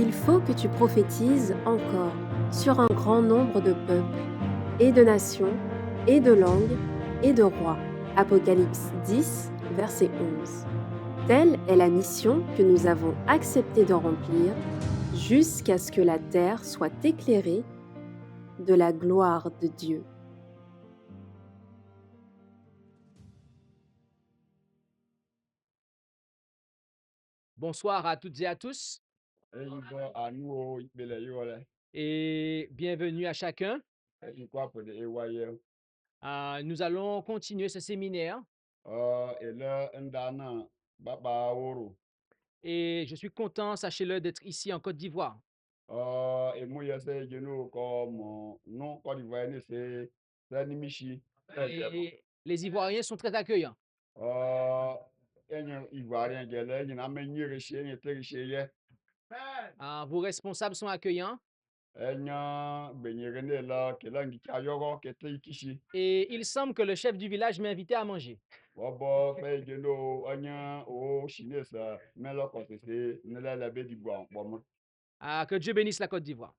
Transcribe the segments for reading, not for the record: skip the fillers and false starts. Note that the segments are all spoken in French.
Il faut que tu prophétises encore sur un grand nombre de peuples, et de nations, et de langues, et de rois. Apocalypse 10, verset 11. Telle est la mission que nous avons accepté de remplir jusqu'à ce que la terre soit éclairée de la gloire de Dieu. Bonsoir à toutes et à tous Eyigbo anuwo ikpele yiwole et bienvenue à chacun. ejikwapụ de ewaye Nous allons continuer ce séminaire ele ndana baba woro et je suis content, sachez-le, d'être ici en Côte d'Ivoire. emu yese jenu ko mo no Côte d'Ivoire ne se nimishi Et les Ivoiriens sont très accueillants. enye ivoirien gele nyina menyere shi enye terishi ye Vos responsables sont accueillants enya gbenyere ne la kele ngika yogo kete ikishi et il semble que le chef du village m'a invité à manger. wobo fe jenu enya o shinesa melo ko se ne la be di bo mo Que Dieu bénisse la Côte d'Ivoire.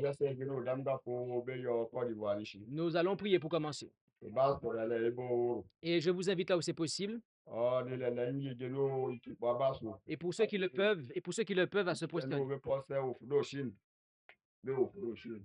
yase gino damda po be yo Côte d'Ivoire nishi Nous allons prier pour commencer. ba so la le bo Et je vous invite là où c'est possible. ne le nyi gino iki ba so Et pour ceux qui le peuvent, à se no prosterner. be pose o fudo shin be o fudo shin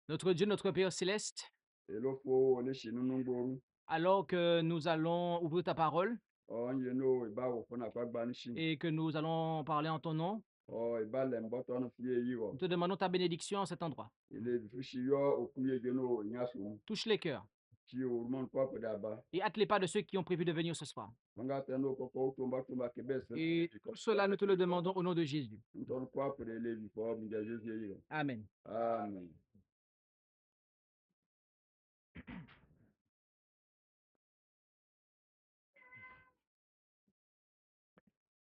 Notre Dieu, notre Père céleste, e lo fo ne shinu ngboru alors que nous allons ouvrir ta parole nyi no e ba wo fona kwa gba nishi et que nous allons parler en ton nom, e ba le mboto no fie yi nous te demandons ta bénédiction en cet endroit. ile du fushi yo okuye gino nyasu Touche les cœurs ki o mon kwa ko da ba et hâte les pas de ceux qui ont prévu de venir ce soir. manga teno ko ko tumba ke be se Et tout cela, nous te le demandons au nom de Jésus. ton kwa ko de le bi fo mi de Jésus yi Amen. amen.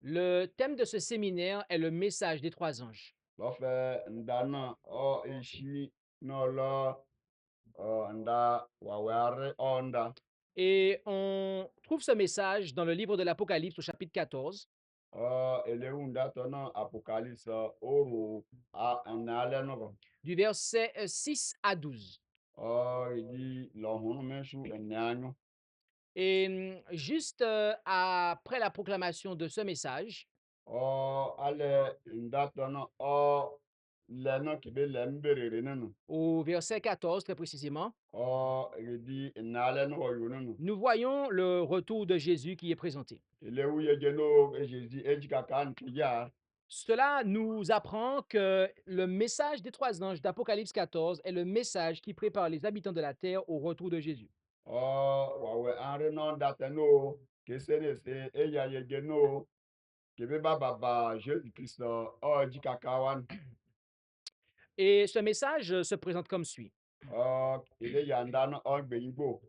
Le thème de ce séminaire est le message des trois anges. Lɔƒe ndana eshi n'ɔlɔ nda waware nda Et on trouve ce message dans le livre de l'Apocalypse au chapitre 14, elewu nda tɔnɔ apocalypse oro n'alɛ nɔgɔ du verset 6 à 12. edi lɔhunu mesu eneanyo Et juste après la proclamation de ce message, alɛ nda tɔnɔ lɛ nɔ kebe lɛ nberere nenu au verset 14 très précisément, edi n'alɛ nɔgɔ yo nenu nous voyons le retour de Jésus qui est présenté. elewu yedze no ejezi edzikaka ntiya. Cela nous apprend que le message des trois anges d'Apocalypse 14 est le message qui prépare les habitants de la terre au retour de Jésus. Wawe anre no date no kesene se eya yege no kebe baba Jésus Christ jikakawan Et ce message se présente comme suit. ele yanda no gbeyibo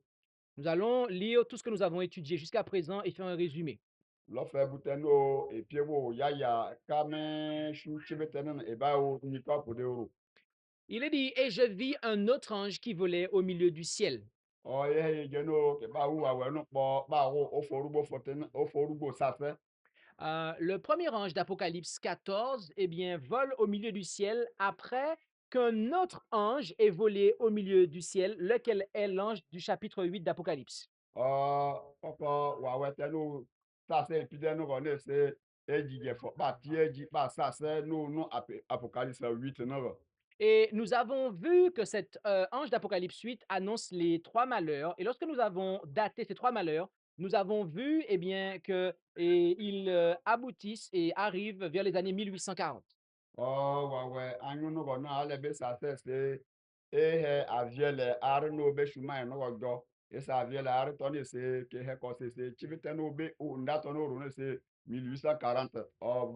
Nous allons lire tout ce que nous avons étudié jusqu'à présent et faire un résumé. lofe buteno epiewo yaya kame shu chibetenen ebawo nika podero Il est dit, et je vis un autre ange qui volait au milieu du ciel. ye yege no ke ba wu awe no po ba wo oforugo safe Le premier ange d'Apocalypse 14, eh bien, vole au milieu du ciel après qu'un autre ange ait volé au milieu du ciel, lequel est l'ange du chapitre 8 d'Apocalypse. papa wawe tenu sase epideno ne se ejije fo ba tie ji ba sase no apocalypse 8 no. Et nous avons vu que cet ange d'Apocalypse 8 annonce les trois malheurs. Et lorsque nous avons daté ces trois malheurs, nous avons vu eh bien, qu'ils aboutissent et arrivent vers les années 1840. Wawe anyu no no ale be sase se ehe aviele are no be shuma no do esa aviele are to ne se ke he ko se chivite no be o ndato no ro ne se 1840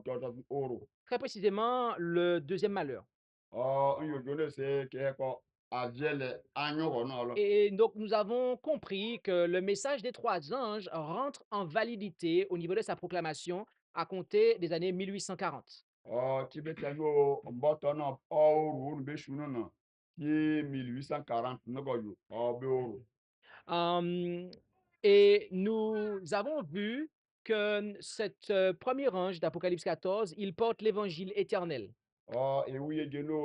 do oro Très précisément, le deuxième malheur. nyo do ne se ke he ko aviele anyu ro no lo. Et donc, nous avons compris que le message des trois anges rentre en validité au niveau de sa proclamation à compter des années 1840. Chibete no mboto no oro no be shunu no ti 1840 no go yo be oro. Hum, et nous avons vu que cet premier ange d'Apocalypse 14, il porte l'évangile éternel. Ewu ye geno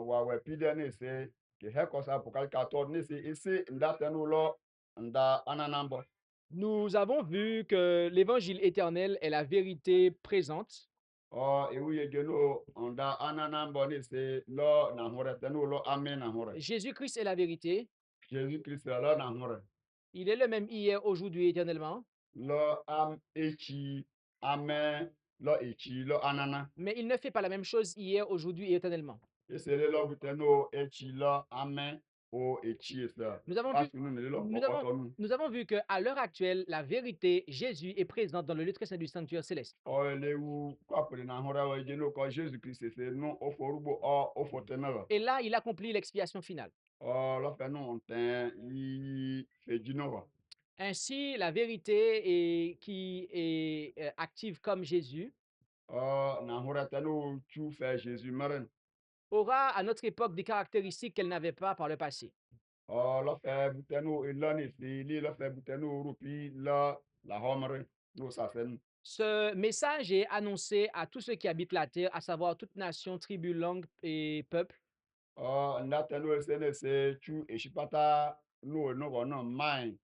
wawe pide ne se ke he kosa pokal 14 ne se ese ndate no lo nda ananambo. Nous avons vu que l'évangile éternel est la vérité présente. Ewu ye geno nda ananambo ne se lo na hore tenu lo amen na hore. Jésus-Christ est la vérité. Jésus Christ lo na hore. Il est le même hier, aujourd'hui, éternellement. Lo am echi amen lo echi lo anana. Mais il ne fait pas la même chose hier, aujourd'hui et éternellement. Ese le lo buteno echi lo amen o echi esa. Nous avons vu, Parce que nous ne le nous avons, okotonu. nous avons vu qu'à l'heure actuelle, la vérité, Jésus, est présente dans le lieu très saint du sanctuaire céleste. Lewu kwapụrụ na hụra wee je n'ụkọ Jesu Kristi se nu oforugbo ofotenara. Et là, il accomplit l'expiation finale. Lọfẹnu ntẹn yi fejinọwa. Ainsi, la vérité qui est active comme Jésus Na hụra tenu chu fe Jésus meren. aura à notre époque des caractéristiques qu'elle n'avait pas par le passé. Lọfẹ butenu ilani si li lọfẹ butenu rupi la homere no sasen. Ce message est annoncé à tous ceux qui habitent la terre, à savoir toute nation, tribu, langue et peuple. Nda tenu esene se chu eshipata no no no mai.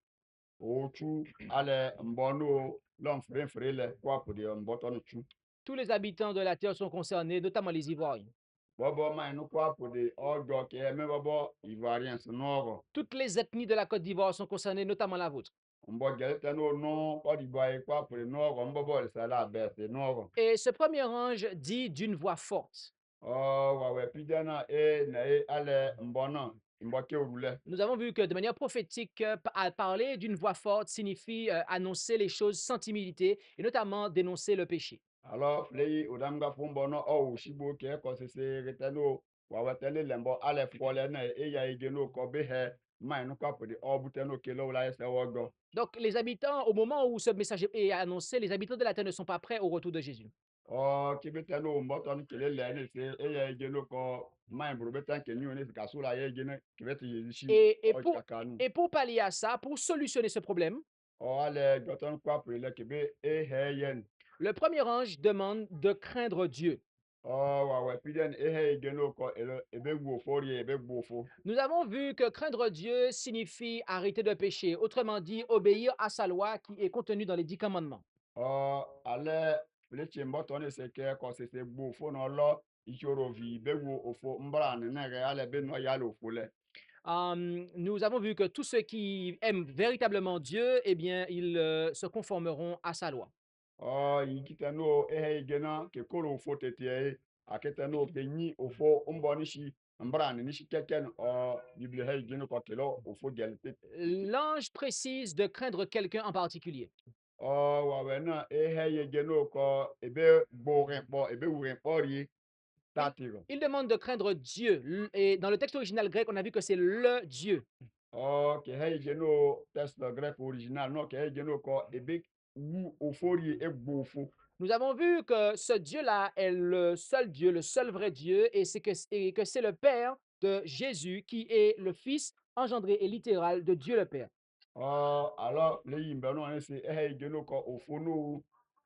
O chu ale mbono l'enfre frère le kwapụrụ mbọtọnu chu. Tous les habitants de la terre sont concernés, notamment les Ivoiriens. Bobo mai no kwapụrụ ọjọ ka eme bobo Ivoirien n'ọgọ. Toutes les ethnies de la Côte d'Ivoire sont concernées, notamment la vôtre. Mbọ gelete no Côte d'Ivoire kwapụrụ n'ọgọ mbobo sala abese n'ọgọ. Et ce premier ange dit d'une voix forte. Wawe pidana na ale mbono mboke urule. Nous avons vu que de manière prophétique, parler d'une voix forte signifie annoncer les choses sans timidité et notamment dénoncer le péché. Alors flei odamga fumbono o shibo ke ko sese reteno wawe tele lembo ale fole na ya igeno ko be he mai no kwapụrụ obuteno kelo la ese wogo. Donc les habitants, au moment où ce message est annoncé, les habitants de la terre ne sont pas prêts au retour de Jésus. Kibeteno mbotonu kele le se ya igeno ko mai brubetan ke ni oni kasula ya igeno kibeti yishi Et, et, o pour, chakanu. et pour pallier à ça, pour solutionner ce problème, Ale goton kwapụrụ le kebe he yen. le premier ange demande de craindre Dieu. Wawe piden he igeno ko ebe gbo fori ebe gbo fo. Nous avons vu que craindre Dieu signifie arrêter de pécher, autrement dit, obéir à sa loi qui est contenue dans les 10 commandements. Ale fleche mbotonu se ke ko sese gbo fo no lo ichorovi be gbo ofo mbra ne nege ale be no ya lo fo le. Nous avons vu que tous ceux qui aiment véritablement Dieu, eh bien, ils se conformeront à sa loi. Yikitano igena ke koro ofo tete aketano ke ni ofo mbonishi mbra ne nishi keken bible he igeno ko kelo ofo gelte. L'ange précise de craindre quelqu'un en particulier. Wawe na igeno ko ebe borin po ebe wurin pori tatiro. Il demande de craindre Dieu. Et dans le texte original grec, on a vu que c'est le Dieu. Ke igeno texte grec original no ke igeno ko ebe wu ofori egbo ofo. Nous avons vu que ce Dieu-là est le seul Dieu, le seul vrai Dieu, et que c'est le Père de Jésus qui est le Fils engendré et littéral de Dieu le Père. Alors le yimbe no se igeno ko ofo no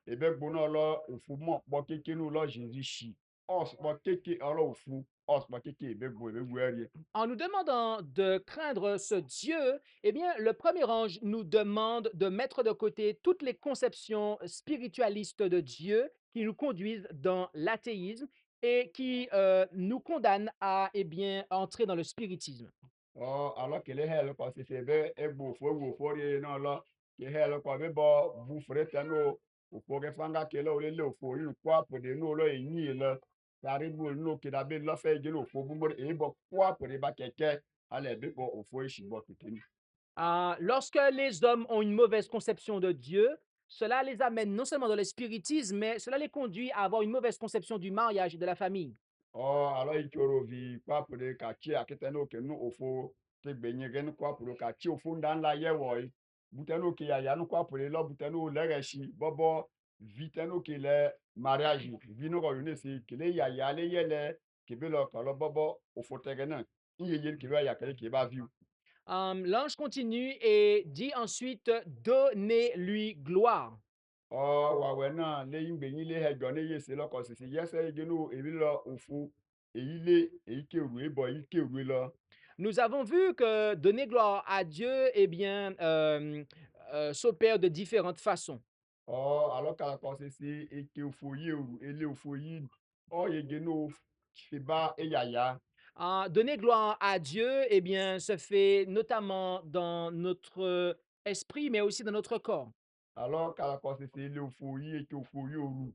ebe gbo no lo ofo mo po keke no lo Jésus shi. Os po keke oro ofo os po keke ebe gbo eri. En nous demandant de craindre ce Dieu, eh bien, le premier ange nous demande de mettre de côté toutes les conceptions spiritualistes de Dieu qui nous conduisent dans l'athéisme et qui nous condamnent à, eh bien, entrer dans le spiritisme. Alors que le hel ko se be egbo ofo ri no lo ke hel ko be bo bu frete no ofo ke fanga ke lo le ofo yin kwa pode no lo yin le tari bu no ke da be lo fe je no ofo bu mo e bo kwa pode ba keke ale be bo ofo ishi bo kitini. Lorsque les hommes ont une mauvaise conception de Dieu, cela les amène non seulement dans le spiritisme, mais cela les conduit à avoir une mauvaise conception du mariage et de la famille. Alors ichoro vi kwa pode ka chi akete no ke no ofo te gbenye gen kwa pode ka chi ofo ndan la ye wo yi buteno ke ya no kwa pode lo buteno le reshi bobo viteno ke le mariage vino ko yune si ke le ya le ye le ke be lo ko lo bobo ofo te gen na iye ye ke ya ke ba vi. L'ange continue et dit ensuite: Donnez-lui gloire. wàwẹ̀ náà lẹ́yìn gbẹ̀yìn lé ẹjọ́ ní yèsè lọ́kọ̀ sísè yẹ́sẹ̀ igenu èmi lọ òfu èyí lé èyí kéwù ébọ̀ èyí kéwù lọ. Nous avons vu que donner gloire à Dieu, eh bien, s'opère de différentes façons. Alọ́kàlàkọ̀ sísè eke òfò yìí òwù elé òfò yìí yegenu fìbá eyàyà. Donner gloire à Dieu, eh bien, se fait notamment dans notre esprit, mais aussi dans notre corps. Alọ́kàlàkọ̀ sísè elé òfò yìí eke òfò yìí òwù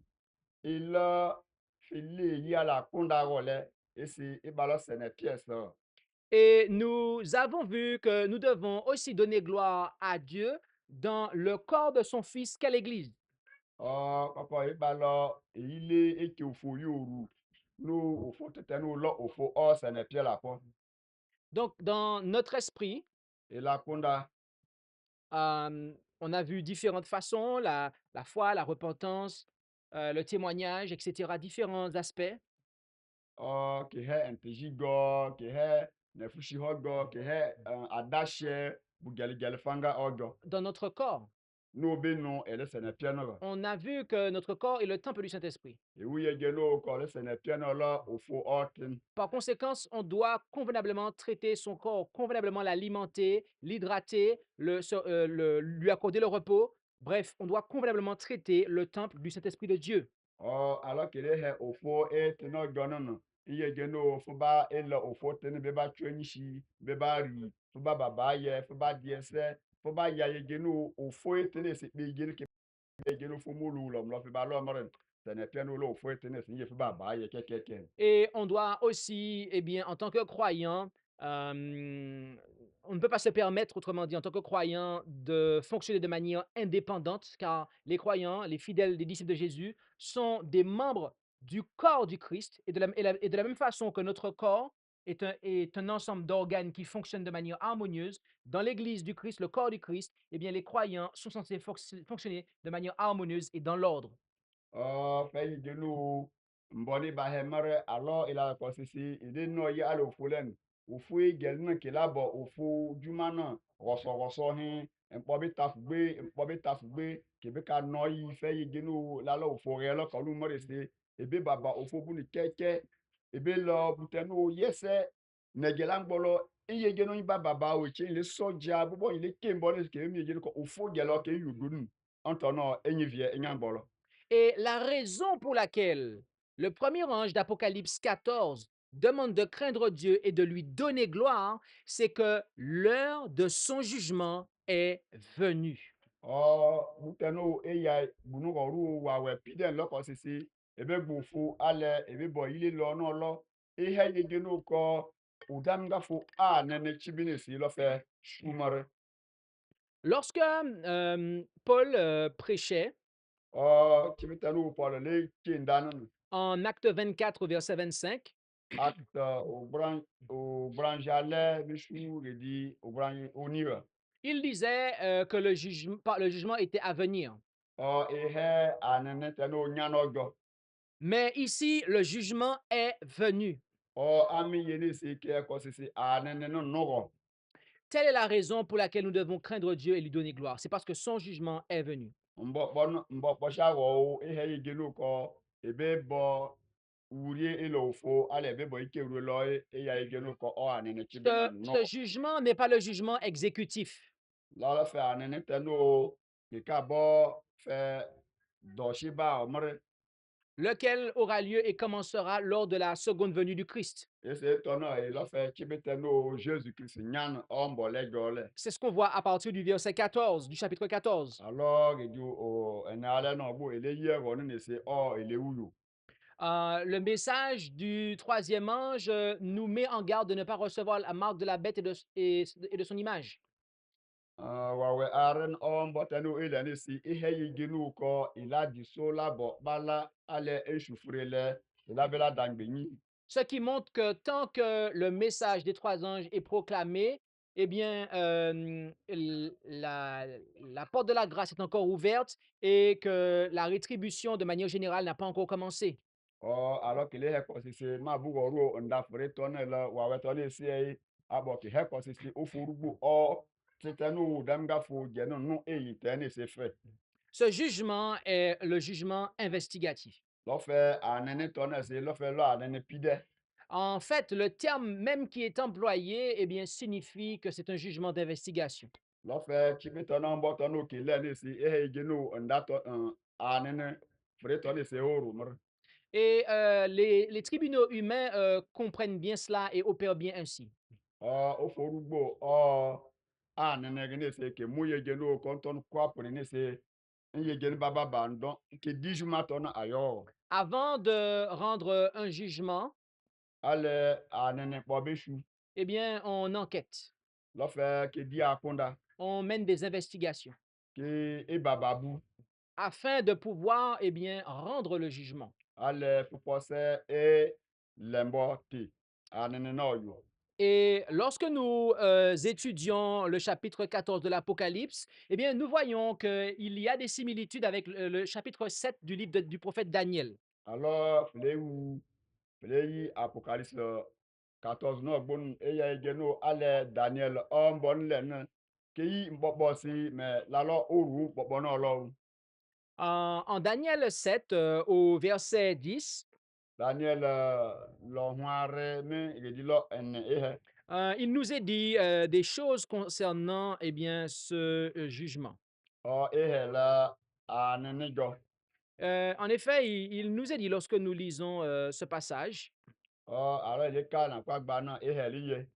ilọ́ filé yìí àlàkúndà rọ̀lẹ́ èsì ìbálọ̀ sẹ̀nẹ̀ pièce. Et nous avons vu que nous devons aussi donner gloire à Dieu dans le corps de son Fils qu'est l'Église. Papa ìbálọ̀ èyí lé eke òfò yìí òwù nous òfò tẹ̀tẹ̀ nous lọ òfò sẹ̀nẹ̀ pièce làpọ̀. Donc, dans notre esprit, Ìlàkúndà. On a vu différentes façons, la foi, la repentance, le témoignage, etc., différents aspects. Kìhẹ́ ntèjigọ́ kìhẹ́ nẹ̀fúsihọ́gọ́ kìhẹ́ àdáṣẹ bùgẹ̀lìgẹ̀lì fanga ọjọ́. Dans notre corps, N'obénu ẹ̀lẹ́sẹ̀nẹ̀ piẹ́nù. on a vu que notre corps est le temple du Saint-Esprit. Ìwúyẹ̀gẹ̀ ló kọ́ ẹ̀lẹ́sẹ̀nẹ̀ piẹ́nù lọ òfò ọ̀tìn. Par conséquent, on doit convenablement traiter son corps, convenablement l'alimenter, l'hydrater, lui accorder le repos. Bref, on doit convenablement traiter le temple du Saint-Esprit de Dieu. Alors kìlẹ̀ hẹ òfò ẹ̀tìn ọjọ́ nínú. Ìyẹ̀gẹ̀ ló fún bá ẹ̀lọ òfò tẹ́ni bẹ́ẹ̀ bá tún ẹ̀yìn sí bẹ́ẹ̀ bá rí fún bá bàbá yẹ fún bá di ẹsẹ̀ fún bá ya yẹ̀gẹ̀ ló òfò ẹ̀tìn ẹ̀sìn pé yẹ̀gẹ̀ kì yẹ̀gẹ̀ ló fún múlù lọ́mọ́ fún bá lọ́mọ́rẹ́ sẹ̀nẹ̀ piẹ́nù ló òfò ẹ̀tìn ẹ̀sìn yẹ fún bàbá yẹ kẹ́kẹ́kẹ́. Et on doit aussi, eh bien, en tant que croyant, on ne peut pas se permettre, autrement dit, en tant que croyant, de fonctionner de manière indépendante, car les croyants, les fidèles des disciples de Jésus, sont des membres du corps du Christ. Et de la même façon que notre corps est un ensemble d'organes qui fonctionnent de manière harmonieuse, dans l'Église du Christ, le corps du Christ, eh bien, les croyants sont censés fonctionner de manière harmonieuse et dans l'ordre. Fɛn genu mbɔni ba hɛ mɛrɛ alɔ ila kɔsisi ide nɔ yi alo fulen ufu gɛl na kila bɔ ufu juma na rɔsɔrɔsɔ hin nkpɔ bi tafugbe kebe ka nɔ yi fɛ yi genu lalɔ ufu rɛ lɔ kɔlu mɛrɛ se ebe baba ufu buni kɛkɛ ebe lɔ butɛnu yɛsɛ nɛgɛla ŋgbɔlɔ iye genu yi ba baba o tse le sɔdza bubɔ yi le ke mbɔ ne kebe mi genu kɔ ufu gɛlɔ ke yudunu ɔntɔnɔ enyi viɛ enya ŋgbɔlɔ. Et la raison pour laquelle le premier ange d'Apocalypse 14 demande de craindre Dieu et de lui donner gloire, c'est que l'heure de son jugement est venue. Buteno eya bunugɔru wawɛ piden lɔkɔ sisi ebe gbofu alɛ ebe bɔ ile lɔ n'ɔlɔ ihe yege no kɔ udamgafo a nene chibinesi lɔfɛ shumare. Lorsque Paul prêchait Chibitanu pɔlɔ le kendananu en Acte 24, verset 25, acte obranjalɛ bisu redi obran onira. il disait que le jugement était à venir. Ihe anene teno nyanɔjɔ. Mais ici, le jugement est venu. Ami yene se ke kɔ sisi anene no nɔgɔ. Telle est la raison pour laquelle nous devons craindre Dieu et lui donner gloire. C'est parce que son jugement est venu. Mbɔ kpɔsiawɔwo ihe yege no kɔ ebe bɔ urie ele ofo ale ebe bɔ ike ru lɔ eya yege no kɔ anene tsibe Ce nɔ. jugement n'est pas le jugement exécutif. Lɔlɔ fɛ anene tɛ no keka bɔ fɛ dɔsiba ɔmre. Lequel aura lieu et commencera lors de la seconde venue du Christ. Ese tɔnɔ elɔ fɛ tsibe tɛ no Jésus Christ nyan ɔmbɔ lɛ jɔ lɛ. C'est ce qu'on voit à partir du verset 14, du chapitre 14. Alors redu ene alɛ nɔ bo ele yie wɔ ne se ele wuyo. Le message du troisième ange nous met en garde de ne pas recevoir la marque de la bête et de son image. Wawɛ aren ɔmbɔ tɛ no ele ne si ihe yege no kɔ ila diso labɔ bala alɛ esufure lɛ elabela dangbenyi. Ce qui montre que tant que le message des trois anges est proclamé, eh bien, la porte de la grâce est encore ouverte et que la rétribution de manière générale n'a pas encore commencé. Alors kele hɛ kɔsisi ma bugɔru ndafure tɔne le wawɛ tɔne sie abɔ ke hɛ kɔsisi ofurugbo titɛnu damgafo jɛnu nu eyi tɛ ne se fɛ. Ce jugement est le jugement investigatif. Lɔƒe anene tɔne se lɔƒe lɔ anene pide. En fait, le terme même qui est employé, eh bien, signifie que c'est un jugement d'investigation. Lɔƒe tsibe tɔne bɔ tɔne ke le ne se ehe geno nda tɔ anene fre tɔne se o rumr. Et les tribunaux humains comprennent bien cela et opèrent bien ainsi. O forugbo anene ge ne se ke mu ye geno kɔntɔn kwapre ne se nye gen baba bandon ke dijuma tɔne ayo. Avant de rendre un jugement, Ale anene kpɔ be su. eh bien, on enquête, Lɔƒe ke di akonda on mène des investigations ke e bababu. afin de pouvoir, eh bien, rendre le jugement. Ale fupɔse e lembɔ te anene na yo. Et lorsque nous étudions le chapitre 14 de l'Apocalypse, eh bien, nous voyons qu'il y a des similitudes avec le chapitre 7 du livre du prophète Daniel. Alors fle yi apocalypse 14 no gbon eya egeno ale Daniel on bon len ke yi mbɔbɔ si me lalo oru bɔbɔ no lo. En Daniel 7, au verset 10, Daniel lo hware me redi lo ene ehe. il nous est dit des choses concernant eh bien, ce jugement. O ehe la anene go. En effet, il nous est dit lorsque nous lisons ce passage O alors le ka na kwa gba na ehe liye.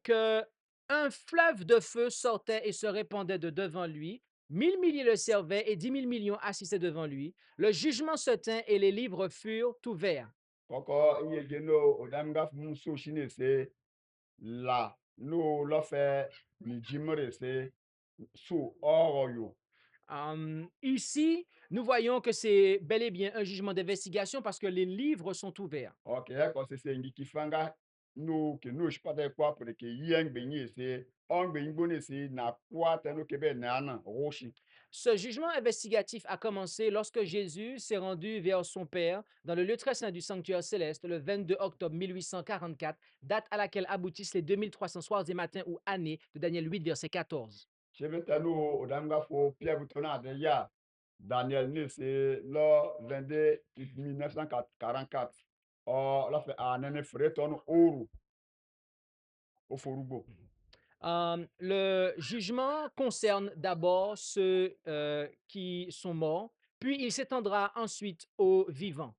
que un fleuve de feu sortait et se répandait de devant lui. 1000 milliers le servaient et 10 000 millions assistaient devant lui. Le jugement se tint et les livres furent ouverts. Koko iye geno odamga fun so shine se la no lo fe ni jimre se so oro yo. Ici, nous voyons que c'est bel et bien un jugement d'investigation parce que les livres sont ouverts. Ok, ko se ngi kifanga no ke no shpata kwa pre ke yeng benye se on ben gbone se na kwa tano ke be na na roshi. Ce jugement investigatif a commencé lorsque Jésus s'est rendu vers son Père dans le lieu très saint du sanctuaire céleste le 22 octobre 1844, date à laquelle aboutissent les 2300 soirs et matins ou années de Daniel 8, verset 14. Chebe tano odamga fo Pierre butona de ya Daniel ne se lo 22 1944. O la fe anene fre ton oru o forugo. Le jugement concerne d'abord ceux qui sont morts, puis il s'étendra ensuite aux vivants.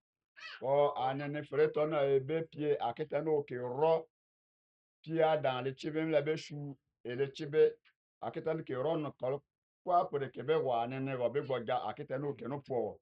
O anene fre ton e be pie aketano ke ro pia dans le chebe la be shu e le chebe aketano ke ro no kol kwa pre ke be wa anene ro be gboga aketano ke no po.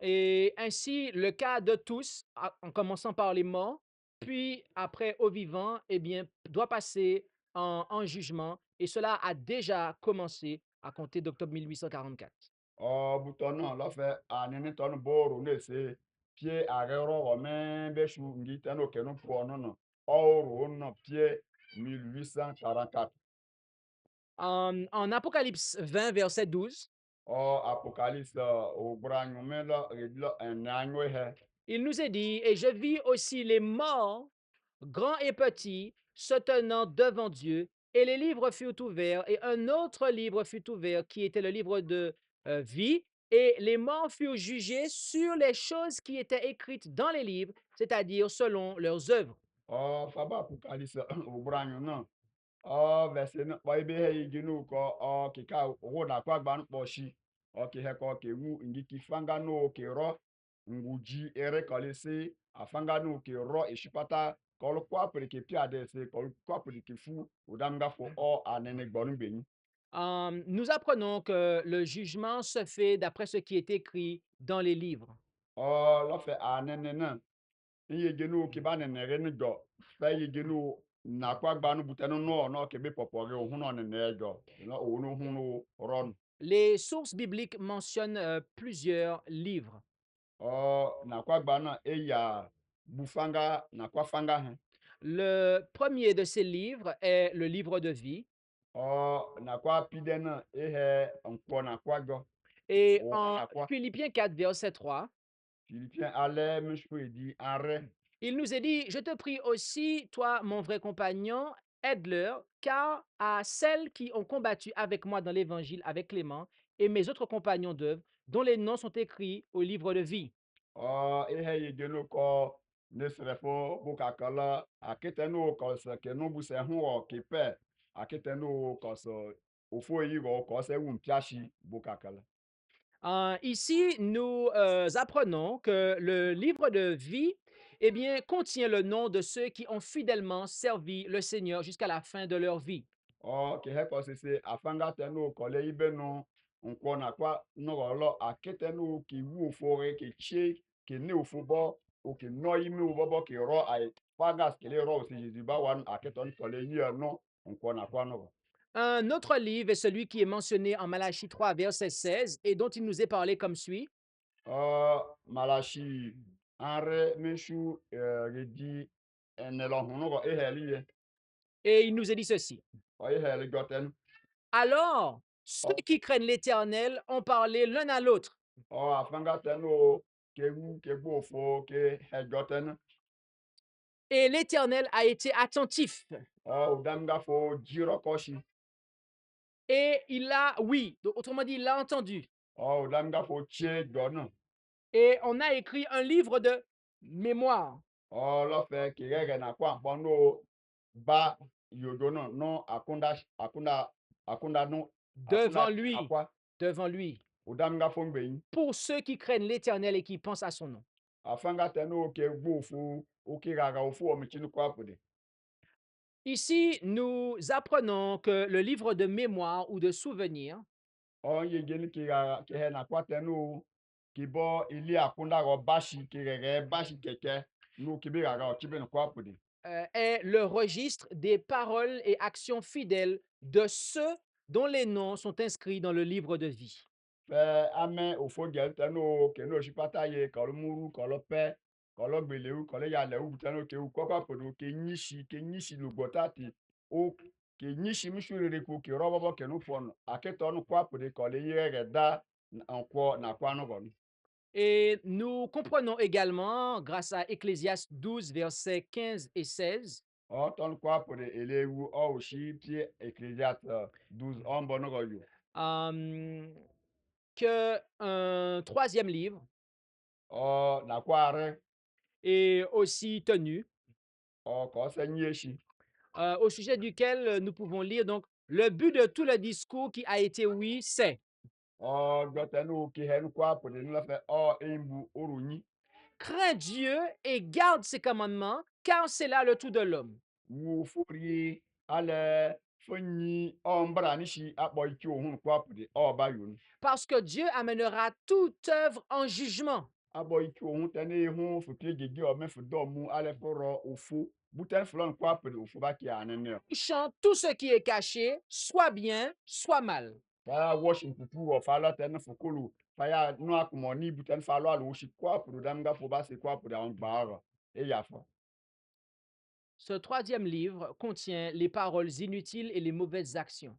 Et ainsi, le cas de tous, en commençant par les morts, puis après aux vivants, eh bien, doit passer en jugement. Et cela a déjà commencé à compter d'octobre 1844. O butono la fe anene ton boru ne se pie agero ro me be shu ngi tano ke no po no no. Oru no pie 1844. En Apocalypse 20, verset 12, O apocalypse o branyo me lo redlo en anyo he. il nous est dit, et je vis aussi les morts, grands et petits, se tenant devant Dieu, et les livres furent ouverts, et un autre livre fut ouvert, qui était le livre de vie, et les morts furent jugés sur les choses qui étaient écrites dans les livres, c'est-à-dire selon leurs œuvres. O faba apocalypse o branyo no. O verse no boy be he ginu ko o kika ro na kwa gba npo shi. O ke he ko ke wu ngi ki fanga no ke ro nguji ere kolisi afanga no ke ro ishipata ko lo kwa pre ke pia de se ko kwa pre ke fu odamga fo o anene gbonu gbeyin. Nous apprenons que le jugement se fait d'après ce qui est écrit dans les livres. O lo fe anene na iye genu ke ba nene re ni go fe iye genu na kwa gba no butenu no no ke be popore ohun no nene go no o no hun no ron. Les sources bibliques mentionnent plusieurs livres. Na kwa gba na eya bufanga na kwa fanga he. Le premier de ces livres est le livre de vie. Na kwa pide na ehe nkwo na kwa go. Et O en na kwa Philippiens 4, verset 3, Philippiens ale mshwe di arre. il nous est dit, je te prie aussi, toi, mon vrai compagnon, aide-leur, car à celles qui ont combattu avec moi dans l'évangile avec Clément, et mes autres compagnons d'œuvre, dont les noms sont écrits au livre de vie. Ihe yigeno ko nesrefo bukakala akitenu ko se kenu buse hu kipe akitenu ko so ofo yi ko se wumpiashi bukakala. Ici, nous apprenons que le livre de vie, eh bien, contient le nom de ceux qui ont fidèlement servi le Seigneur jusqu'à la fin de leur vie. Ke he ko se afanga tenu ko le ibenu nko na kwa noro akitenu ki wu ofo re ki che ki ne ofo bo o ki no imi wo bo ki ro ai fagas ki le ro si Jésus ba wan akiton ko le yi no nko na kwa noro. Un autre livre est celui qui est mentionné en Malachie 3, verset 16, et dont il nous est parlé comme suit. Malachi anre meshu redi enelo hunu ko eheli ye Et il nous est dit ceci. o eheli goten Alors, ceux o qui craignent l'Éternel ont parlé l'un à l'autre, afanga tenu ke gbo fo ke he goten et l'Éternel a été attentif. udamga fo jiro koshi Et il a, oui, donc, autrement dit, il l'a entendu. udamga fo che gonu Et on a écrit un livre de mémoire lo fe ki rege na kwa bono ba yodono no akunda no devant akunda lui, akwa devant lui, udamga fo ngbeyin pour ceux qui craignent l'Éternel et qui pensent à son nom. afanga tenu ke gbo fo o ki gaga fo o mi chinu kwa pude. Ici, nous apprenons que le livre de mémoire ou de souvenirs Onye geni ki he na kwatenu ki bo ili akunda ro bashi ki rege bashi keke nu ki bi gaga o kibe no kwa pude. est le registre des paroles et actions fidèles de ceux dont les noms sont inscrits dans le livre de vie. Fe ame ofo gel tenu ke no shipata ye ko lo muru ko lo pe ko lo gbelewu ko le ya lewu tenu ke u ko kwa pude ke nyishi lu gbotati o ke nyishi mishurere ku ke ro bobo ke nu fon aketo nu kwa pude ko le yere da nkwo na kwa nu gon. Et nous comprenons également, grâce à Ecclésiaste 12, versets 15 et 16, Ton kwa pude elewu o shi ti Ecclésiaste 12 on bono go yo. qu'un troisième livre Na kware est aussi tenu, ko se nyeshi au sujet duquel nous pouvons lire donc le but de tout le discours qui a été oui, c'est gotenu ki hen kwa pude nu la fe imbu orunyi crains Dieu et garde ses commandements, car c'est là le tout de l'homme. wu furi ale fanyi mbra ni shi akpo iki ohun kwa pude ba yun Parce que Dieu amènera toute œuvre en jugement. abo iki ohun tene hu futi gege o me fudo mu ale foro ofu buten flon kwa pude ofu ba ki anene Touchant tout ce qui est caché, soit bien, soit mal. fa wash pupu o fa la tene fukulu fa ya nu akumo ni buten fa lo alu shi kwa pude damga fo ba se kwa pude on gbara ya fa. Ce troisième livre contient les paroles inutiles et les mauvaises actions.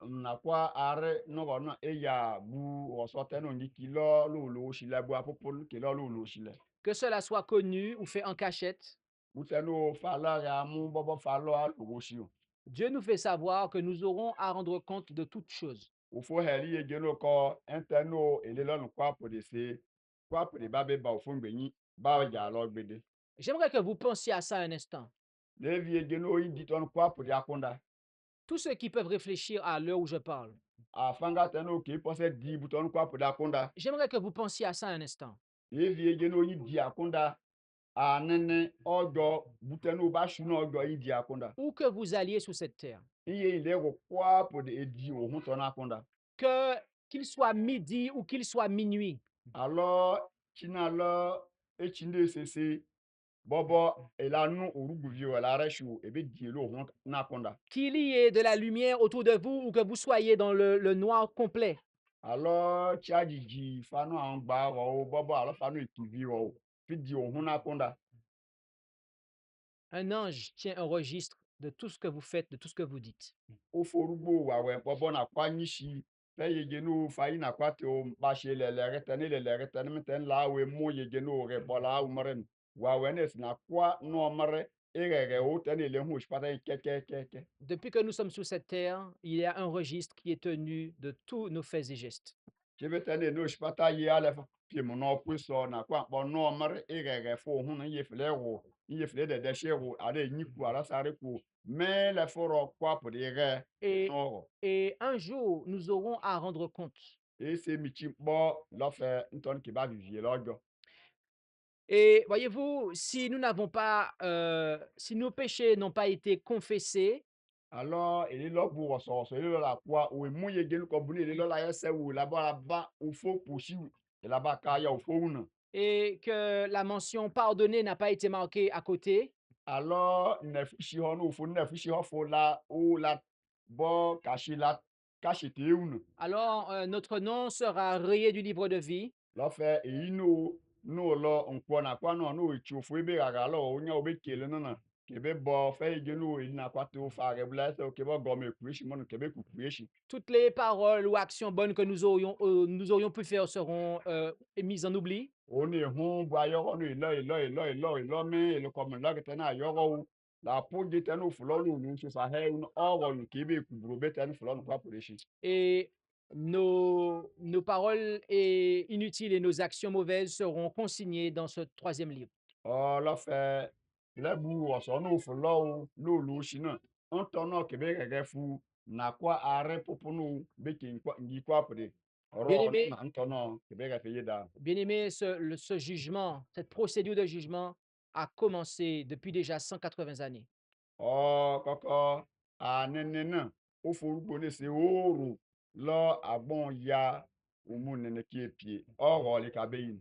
Nakwa are no no ya bu osote no ni kilo lo shile bu apopol kilo lo shile Que cela soit connu ou fait en cachette, buteno fala ya mu bobo falo lo shi Dieu nous fait savoir que nous aurons à rendre compte de toutes choses. ofo heli ye geno ko enteno elelo no kwa podese kwa pode ba be ba ofo ngbeyin ba ja lo gbede J'aimerais que vous pensiez à ça un instant. levi ye geno yi diton kwa pode akonda Tous ceux qui peuvent réfléchir à l'heure où je parle, afanga teno ke pose di buton kwa pode akonda j'aimerais que vous pensiez à ça un instant. levi ye geno yi di akonda anene ojo butenu ba shuna ojo yi di akonda Où que vous alliez sur cette terre, iye ile go kwa pode edi ohun to na akonda que qu'il soit midi ou qu'il soit minuit, alo china lo echinde sese bobo elanu oruguvi wala reshu ebe di lo ohun na akonda qu'il y ait de la lumière autour de vous ou que vous soyez dans le noir complet, alo chajiji fanu an gba ro bobo alo fanu ikivi ro fi di ohun na akonda un ange tient un registre de tout ce que vous faites, de tout ce que vous dites. o forugbo wa we bobo na kwa nyishi fe yege no fa yi na kwa te o ba she le retene meten la we mo yege no re bola umren wa we nes na kwa no mare irere wo tene le hu shpata ke. Depuis que nous sommes sur cette terre, il y a un registre qui est tenu de tous nos faits et gestes. Chibe tene no shpata ye ale pi mo no puso na kwa bo no mar irere fo hu no ye fle wo ye fle de she wo are ni ku ara sare ku me le foro kwa pour ire Et, no et un jour, nous aurons à rendre compte. e se mi chi bo lo fe nton ki ba vivie lojo. Et voyez-vous, si nous n'avons pas, si nos péchés n'ont pas été confessés, Alors ele lo bu wo so ele lo la kwa o mu ye gelu ko bu ni ele lo la ye se wu la ba o fo pushi la ba ka ya o fo una. et que la mention pardonner n'a pas été marquée à côté, Alors ne fishi ho no fo ne fishi ho fo la o la bo kashi te una. alors notre nom sera rayé du livre de vie. Lo fe e ino no lo nko na kwa no chi fo ebe ga lo o nya obe kele no na ke be bo fe je no e na kwa to fa re bla se o ke bo go me creation mo no ke be ku creation. Toutes les paroles ou actions bonnes que nous aurions pu faire seront mises en oubli. Oni hu bu ayoro no ilo me ilo ko me lo ke na ayoro wu la po je te no fulo lu nu so fa he no owo lu ke be ku bro be te no fulo no kwa creation. Et nos paroles inutiles et nos actions mauvaises seront consignées dans ce troisième livre. O lo fe le bu o so no fulo wu lo lu shi na nto no ke be gege fu na kwa are popo no be ke kwa ngi kwa pre oro Bien-aimés, na nto no ke be ga fe ye da. bien-aimés, ce jugement, cette procédure de jugement a commencé depuis déjà 180 années. O koko anene na o forugbo ne se oru lo agbon ya umu nene ki epie oro le ka be yin.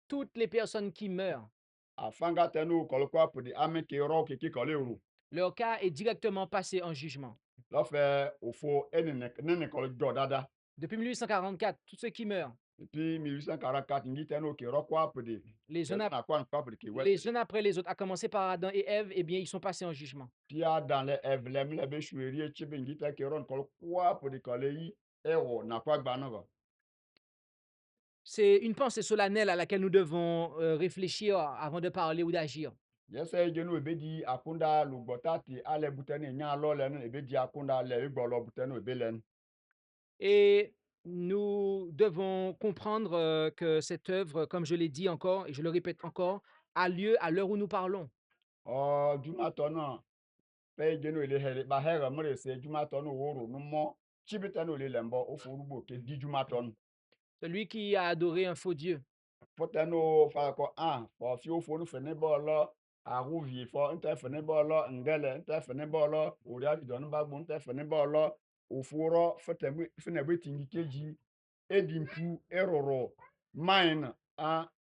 Toutes les personnes qui meurent, Afanga tenu ko lo kwa pre ame ke ro ke ki ko le ru. leur cas est directement passé en jugement. Lo fe ofo enene nene ko do dada. Depuis 1844, tous ceux qui meurent, Depuis 1844 ngi tenu ke ro kwa pre les uns, tenu na kwa ke wet. les uns après les autres, à commencer par Adam et Ève, eh bien, ils sont passés en jugement. Pia dans le evlem le be shueri e chibe ngi ta ke ron ko kwa pre ko le yi ewo na kwa gba no. C'est une pensée solennelle à laquelle nous devons réfléchir avant de parler ou d'agir. Yese jenu ebe di akunda lugbotati ale butene nya lo le no ebe di akunda le igbo lo butene ebe len. Et nous devons comprendre que cette œuvre, comme je l'ai dit encore et je le répète encore, a lieu à l'heure où nous parlons. O juma to no pe jenu ile hele ba here mre se juma to no woro no mo chibita no le lembo o forugbo ke di juma to no. Celui qui a adoré un faux Dieu, Poteno fa ko fo fi o fo no fene bo lo aru vi fo nte fene bo lo ngele nte fene bo lo ori adi don ba gbo nte fene bo lo ofuro fetemu fene be tingi keji edimpu eroro mine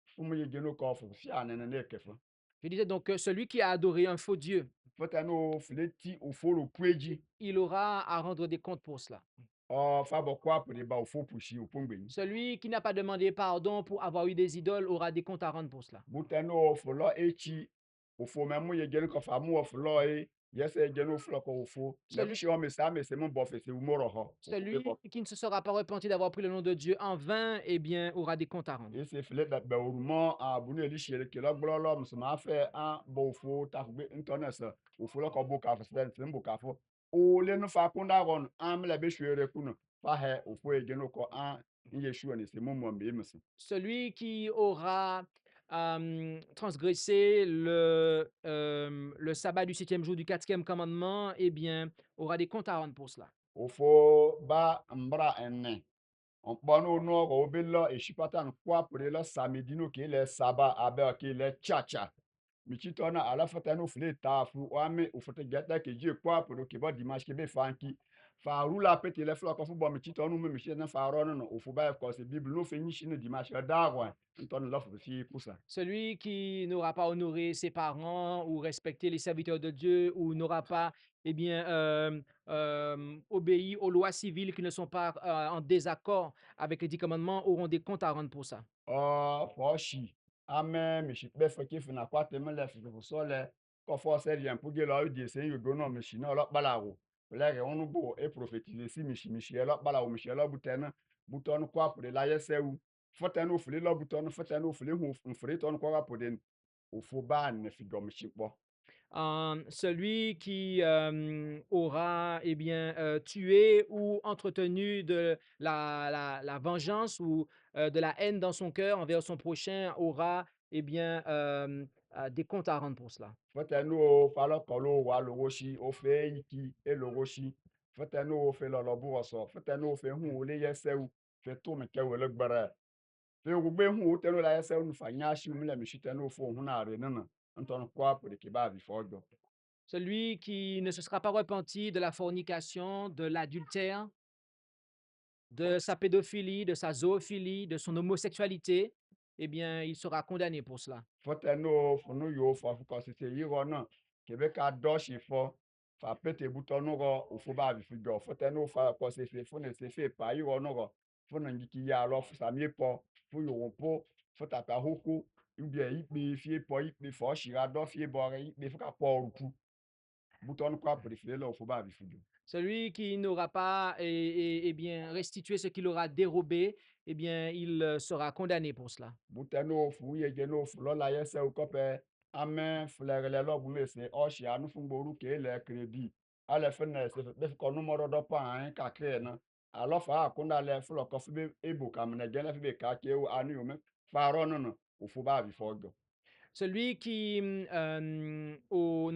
fumu ye jenu ko fu fi anene ne kefu. je disais donc que celui qui a adoré un faux Dieu, Poteno fleti oforo pueji il aura à rendre des comptes pour cela. o fa bo kwa pure ba ofo pushi opongbe. Celui qui n'a pas demandé pardon pour avoir eu des idoles aura des comptes à rendre pour cela. Buteno fulo echi ofo memu ye jenu ko fa mu ofulo yese jenu fulo ko ofo le Celui, fi o me sa me se mu bo fe se umoro ho. celui qui ne se sera pas repenti d'avoir pris le nom de Dieu en vain, eh bien, aura des comptes à rendre. Ese file be urumo abunu eli shere ke lo gboro lo msuma fe bo ofo ta gbe internet ofo lo ko bu ka fe se mbu ka fo o le no fa kunda gon am le be shere kunu fa he ofo e jenu ko nye shu ni se mu mo me msi. Celui qui aura transgressé le sabbat du septième jour du quatrième commandement, eh bien, aura des comptes à rendre pour cela. Ofo ba mbra enne on kpɔnu no ko be lo eshipata no kwa pure lo samedi no ke le saba abe ke le chacha michito na ala fata no fle ta fu o ame o fote gata ke je kwa pure ke ba dimanche ke be fanki fa rula pete le flo ko fu bo michito no me michito na fa ro no o fu ba ko se bible no fe ni shi no dimanche da wa nton lo fu fi kusa. Celui qui n'aura pas honoré ses parents ou respecté les serviteurs de Dieu ou n'aura pas, eh bien, obéi aux lois civiles qui ne sont pas en désaccord avec les 10 commandements auront des comptes à rendre pour ça. O fo shi ame mi shi be fe ke fu na kwa te me le fu so le ko fo se rien pour ge lo di se yo do no mi shi na lo bala wo le re onu bo e prophétiser si mi shi lo bala wo mi shi lo butena buton kwa pour la yese wu fo te no fu le lo buton fo te no fu le hu fu re ton kwa pour den o fo ba ne fi do mi shi po. Celui qui aura eh bien, tué ou entretenu de la vengeance ou de la haine dans son cœur envers son prochain aura eh bien, des comptes à rendre pour cela. Fetenu o falɔ kɔlo wa logoshi o fe iki e logoshi. Fetenu o fe lɔlɔ bu wɔsɔ. Fetenu o fe hu o le yɛsɛu. Fe to me ke wele gbere. Fe gbe hu o tenu la yɛsɛu nu fa nyashi mu le mishi tenu o fo hu na re nene. Ntɔnu kwa pere ke ba vi fɔ jɔ. Celui qui ne se sera pas repenti de la fornication, de l'adultère, de sa pédophilie, de sa zoophilie, de son homosexualité, eh bien, il sera condamné pour cela. Fetenu o funu yo fɔ fu kɔsise yi rɔ na. Kebe ka dɔ shi fɔ. Fa pete butɔnu rɔ o fo ba vi fi jɔ. Fetenu o fa kɔsise fu ne se fe pa yi rɔ nu rɔ. Fu ne ngiki ya lɔ fu sami pɔ. Fu yo po. Fu tata hoko. Ubie ikpe fie pɔ ikpe fɔ shi ra dɔ fie bɔ re ikpe fu ka pɔ ruku. Butɔnu kwa pere fie le o fo ba vi fi jɔ. Celui qui n'aura pas eh bien, restitué ce qu'il aura dérobé, eh bien, il sera condamné pour cela. Butenu o fu ye je no fu lɔ la yɛsɛ o kɔpɛ. Ame flɛre le lɔ bu me se ɔshi anu fu gboru ke le kredi. Ale fe ne se be fi kɔ numɔɖɔɖɔ pa anyi kakre ene. Alɔ fa akunda le fu lɔ kɔ fi be ebo kam ne je le fi be ka ke o anu yo me. Fa rɔ nene o fo ba vi fɔ jɔ. Celui qui ne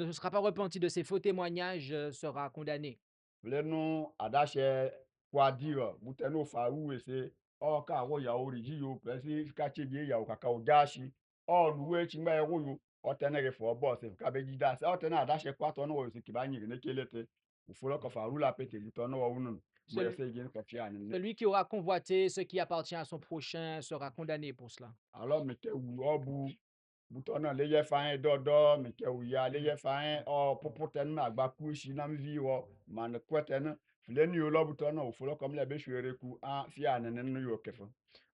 se sera pas repenti de ses faux témoignages sera condamné. Lenu adaṣe kwadira butenu fa uwe se o ka wo ya ori ji yo presi ka cheje ya o kaka o jashi o luwe chi ngba ewo yo o tenere fo bo se ka be jida se o tena adaṣe kwato no wo se ki ba nyire ne kelete ufolo ko fa rula pete buto no wo unu mo Celui, se je ko fi ani ne celui qui aura convoité ce qui appartient à son prochain sera condamné pour cela. alo me ke wu obu buto na le ye fa en dodo me ke wu ya le ye fa en o popo ten ma gba ku shi na mvi wo ma ne kweten fleni yo lo buto na ufolo kom le be shwere ku a fi ani ne yo kefo.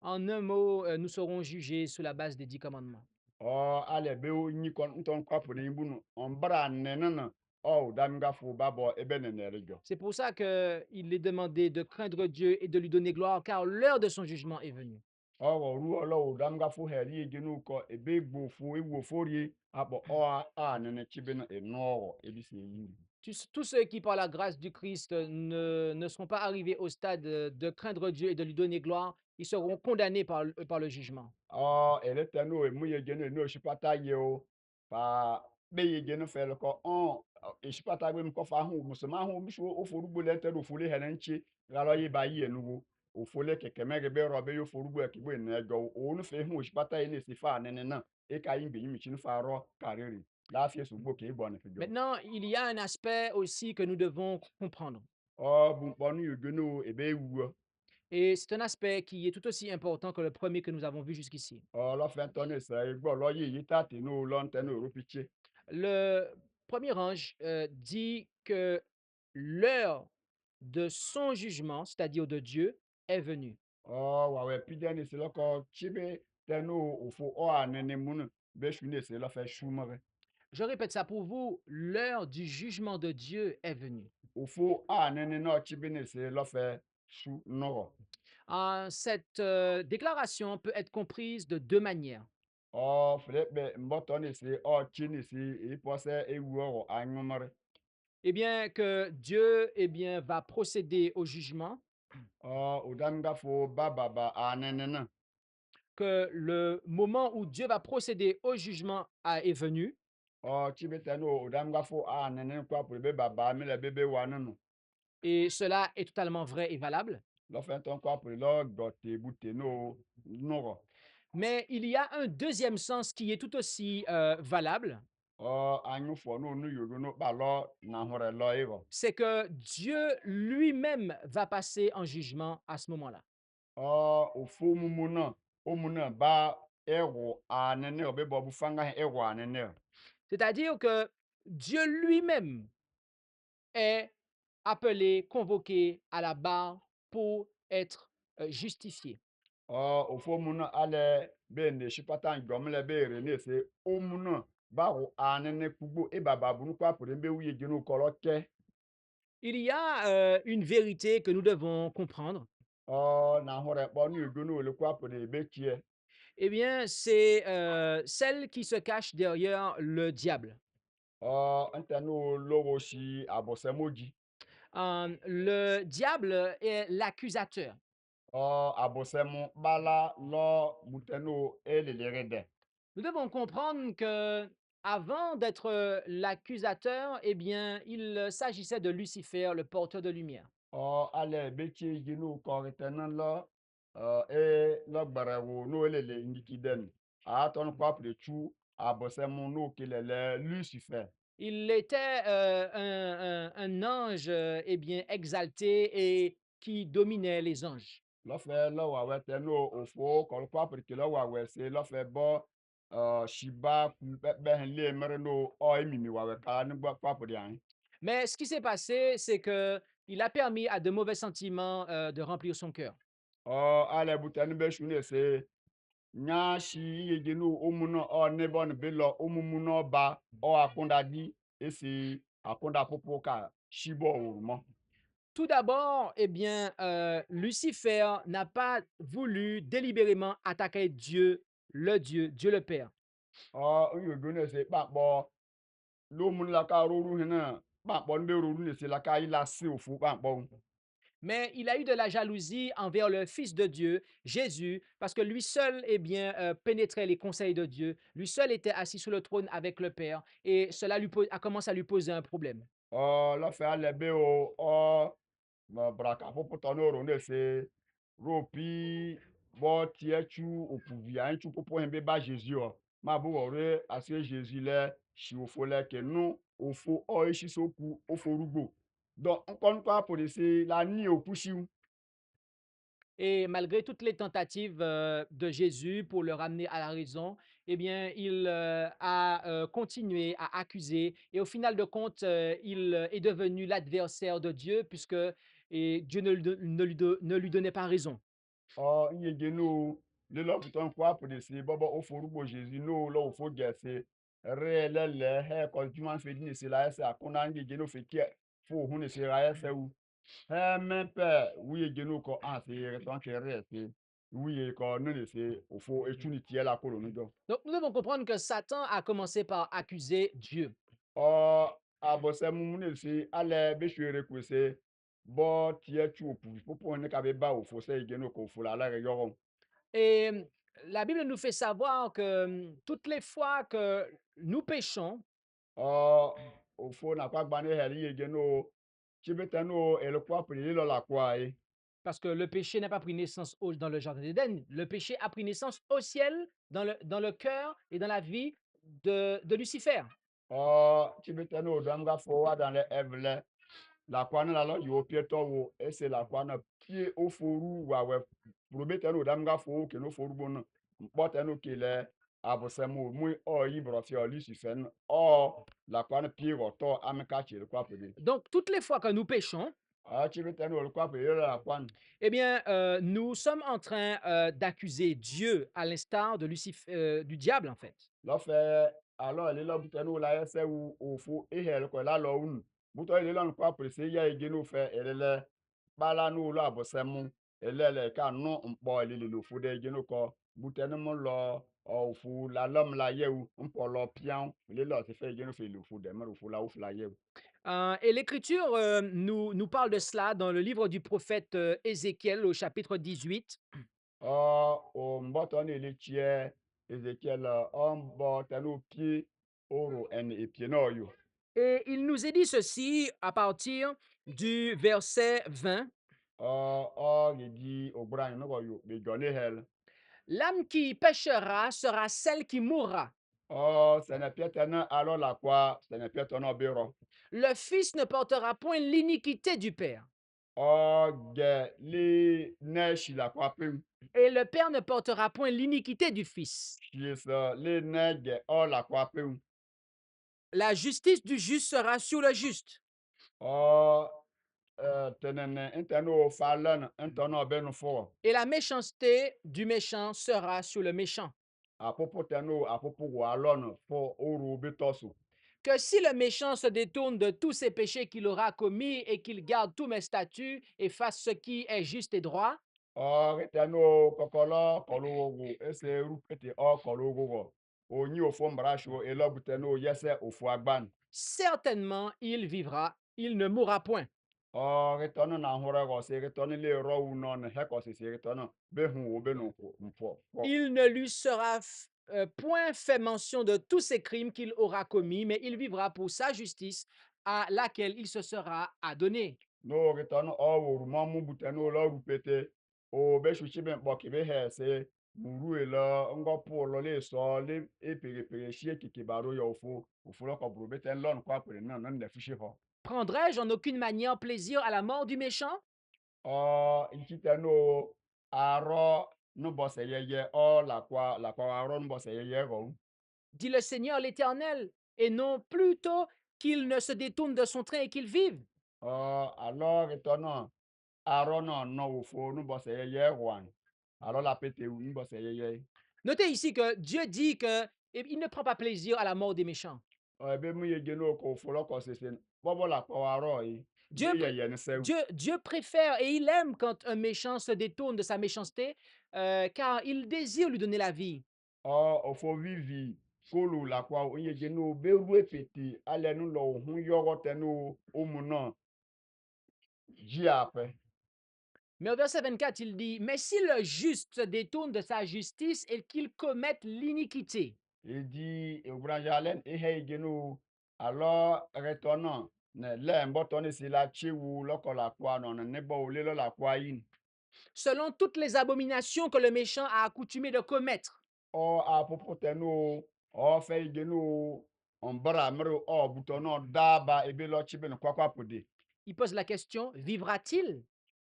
En un mot, nous serons jugés sur la base des 10 commandements. O ale be o nyi kon nton kwapo ne bunu on bra nenene o damga fu babo ebe nenere jo. C'est pour ça qu'il est demandé de craindre Dieu et de lui donner gloire, car l'heure de son jugement est venue. O wo ru olo o damga fu heri ejenu ko ebe gbo fu ewo forie abo o a nene chibe na eno ebi se yi. Tous ceux qui, par la grâce du Christ, ne seront pas arrivés au stade de craindre Dieu et de lui donner gloire, ils seront condamnés par le jugement. O ele tenu e mu ye jenu no shipata ye o fa be ye jenu fe lo ko on e shipata gbe mi ko fa hu musema hu bi so o forugbo le teru fule he nchi galo ye ba yi enugo o fole keke mege be ro be yo forugbo e kigbo ene ejo o nu fe hu o shipata ye ne se fa nene na e ka yin be yin mi chinu fa ro kariri la fi sugbo ke igbo ne fi jo. Maintenant, il y a un aspect aussi que nous devons comprendre. O bu ponu yo jenu e be wu Et c'est un aspect qui est tout aussi important que le premier que nous avons vu jusqu'ici. o lo fe to ne se igbo lo yi yi ta te no lo nte no ro piche. Le premier ange dit que l'heure de son jugement, c'est-à-dire de Dieu, est venue. O wa we pide ne se lo ko chibe tenu o fo o anene munu be shu ne se lo fe shumare. Je répète ça pour vous, l'heure du jugement de Dieu est venue. Ofo anene na chibe ne se lo fe shu noro. Cette déclaration peut être comprise de deux manières. O flebe mboto ne se o chi ne se e pose e wu o anyumare. Eh bien, que Dieu eh bien, va procéder au jugement, O udamga fo baba anene na. que le moment où Dieu va procéder au jugement est venu, O chibe tenu udamga fo anene kwa pour be baba mi le bebe wanunu. et cela est totalement vrai et valable. Lo fe ton kwa pour lo gote bute no noro. Mais il y a un deuxième sens qui est tout aussi valable, O anyu fo no nu yodo no ba lo na hore lo iro. c'est que Dieu lui-même va passer en jugement à ce moment-là. Ofu mumu na omu na ba ewo anene obe bo bu fanga ewo anene. C'est-à-dire que Dieu lui-même est appelé, convoqué à la barre pour être justifié. Ofu omu na ale be ne shipata ngomle be re ne se omu na ba wo anene kugbo e baba bunu kwa pore mbe wuye jenu koro ke. Il y a une vérité que nous devons comprendre. Na hore po nu egonu ole kwa pore be tie. Eh bien, c'est celle qui se cache derrière le diable. ntenu logo shi abosemoji. Le diable est l'accusateur. Abosemu bala lo mutenu elelerede. Nous devons comprendre que avant d'être l'accusateur, eh bien, il s'agissait de Lucifer, le porteur de lumière. Ale bechi ginu koritenu lo lo gbarewo no elele ndikiden. Aton kwa prechu abosemu no kelele Lucifer. Il était un ange, eh bien, exalté et qui dominait les anges. Lɔƒe le wɔwɔ te no ofo kɔlɔkɔ aprike le wɔwɔ se lɔƒe bɔ shiba bɛ hele mere no emimi wɔwɔ kala ne gbɔ kpapri anyi. Mais ce qui s'est passé, c'est que il a permis à de mauvais sentiments de remplir son cœur. Ale butani be shu ne se nya shi yege no omu no ne bɔ ne be lɔ omumu no ba akunda di esi akunda popo ka shibɔ orumɔ. Tout d'abord, eh bien, Lucifer n'a pas voulu délibérément attaquer Dieu, Dieu le Père. Nyodo ne se kpakpɔ lomu la ka roru hena kpakpɔ ne be roru ne se la ka yi la se ofo kpakpɔ. Mais il a eu de la jalousie envers le Fils de Dieu, Jésus, parce que lui seul, eh bien, pénétrait les conseils de Dieu. Lui seul était assis sur le trône avec le Père, et cela a commencé à lui poser un problème. Lɔƒe ale be o braka ƒoƒo no ro ne se ropi bɔ tie tsu opuvia ŋtsu ƒoƒo he be ba Jésus ma bo wɔ re ase Jésus le si ofo le ke nu ofo esi soku ofo rugbo donc nkɔ apo de se la ni okusiu. Et malgré toutes les tentatives de Jésus pour le ramener à la raison, eh bien, il a continué à accuser. Et au final de compte, il est devenu l'adversaire de Dieu, puisque Dieu ne lui donnait pas raison. Nyege no le lɔ puto nkɔ apo de se bɔbɔ ofo rugbo Jésus no lɔ ofo gese re le le he kɔ juma fe di ne se la ese akuna nyege no fe ke fo hu ne se ra ese wu. Même père, oui, geno ko anse ton chere se oui ko no ne se ofo etuni tie la kolo no jo. Donc, nous devons comprendre que Satan a commencé par accuser Dieu. Abose mu ne se ale be shere ku se bo tie tu opu popo ne ka be ba ofo se geno ko ofo la re yoron. Et la Bible nous fait savoir que toutes les fois que nous péchons, Ofo na kwa gba ne heri geno chibetano ele kwa pri lo la kwa e. parce que le péché n'a pas pris naissance dans le jardin d'Éden, le péché a pris naissance au ciel, dans le cœur et dans la vie de Lucifer. Chibetano dam ga fo wa dans le evle. La kwa na lo yo pieto wo ese la kwa na pie oforu wa we probete no dam ga fo ke no foru bon mpote no ke le abosemu mu yi brofi o Lucifer la kwa na pie roto ameka chire kwa pede. Donc, toutes les fois que nous péchons, Chibete no kwa pede la kwa. eh bien, nous sommes en train d'accuser Dieu à l'instar de du diable, en fait. Lo fe alors le lo buteno la ese wu ofo ehel ko la lo un buto le lo kwa prese ya ege no fe elele bala no lo abosemu elele ka no mpo elele lo fo de ege no ko buteno mo lo ofu la lom la yewu mpo lo pian le lo se fe ege no fe lo fo de mo fo la ofu la yewu. Et l'Écriture nous parle de cela dans le livre du prophète Ézéchiel au chapitre 18. O mboto ne le chie Ezekiel mbo tenu pi oro en epie no yo. Et il nous est dit ceci à partir du verset 20. Yedi ogbran no go yo be gone hel. L'âme qui péchera sera celle qui mourra. Ce n'est peut-être alors la quoi, ce n'est peut-être un bureau. Le Fils ne portera point l'iniquité du Père. Les neiges la quoi pim. Et le Père ne portera point l'iniquité du Fils. Les neiges la quoi pim. La justice du juste sera sur le juste. Tenene interno falen interno ben fort. Et la méchanceté du méchant sera sur le méchant. Apopo teno apopo walon for oru betosu. Que si le méchant se détourne de tous ses péchés qu'il aura commis et qu'il garde tous mes statuts et fasse ce qui est juste et droit, Reteno kokolo kologo ese rupete kologo. Onyi ofo mbrasho elobuteno yese ofo agban. certainement il vivra, il ne mourra point. Ritɔnu na hụrụ gosi ritɔnu le rɔwu nɔnu hekɔsisi ritɔnu be hu wo be nu nfɔ. Il ne lui sera point fait mention de tous ces crimes qu'il aura commis, mais il vivra pour sa justice à laquelle il se sera adonné. No ritɔnu woru mɔmu butenu lɔ rupete o be shushi be kpɔki be hɛse muru lɔ ngɔ pu lɔ le sɔ le epere shie keke baro yɔ ofo lɔ kɔ buru be tɛ lɔnu kɔ apere na nɔnu le fushi xɔ. Prendrai-je en aucune manière plaisir à la mort du méchant? Nkitenu arɔ nubɔsɛ yɛyɛ lakwa arɔ nubɔsɛ yɛyɛ rɔ. Dit le Seigneur l'Éternel, et non plutôt qu'il ne se détourne de son train et qu'il vive. Alors ritɔnu arɔ nɔ ofo nubɔsɛ yɛyɛ rɔan. Alors la pete nubɔsɛ yɛyɛ. Notez ici que Dieu dit que il ne prend pas plaisir à la mort des méchants. Ebe mu yege no ko ofo lɔ kɔsisi bɔbɔ lakwa arɔ yi. Dieu, Be yɛyɛ ni sɛw. Dieu préfère et il aime quand un méchant se détourne de sa méchanceté, car il désire lui donner la vie. Ofo vivi kolu lakwa yege no be ru epete alɛ nu lɔ ohun yɔrɔ tɛ no omu nɔ dzi apɛ. Mais au verset 24, il dit, mais si le juste se détourne de sa justice et qu'il commette l'iniquité, Edi ewurajalɛ ehe yege no alɔ ritɔnu ne lɛ nbɔtɔni si la tsewu lɔkɔ lakwa nɔnɔ nebɔ ole lɔ lakwa yin. selon toutes les abominations que le méchant a accoutumé de commettre, Apopo tɛ no fɛ yege no ɔnbara mero butɔnɔ daba ebe lɔ tsi be nu kwakwa pode. il pose la question, vivra-t-il?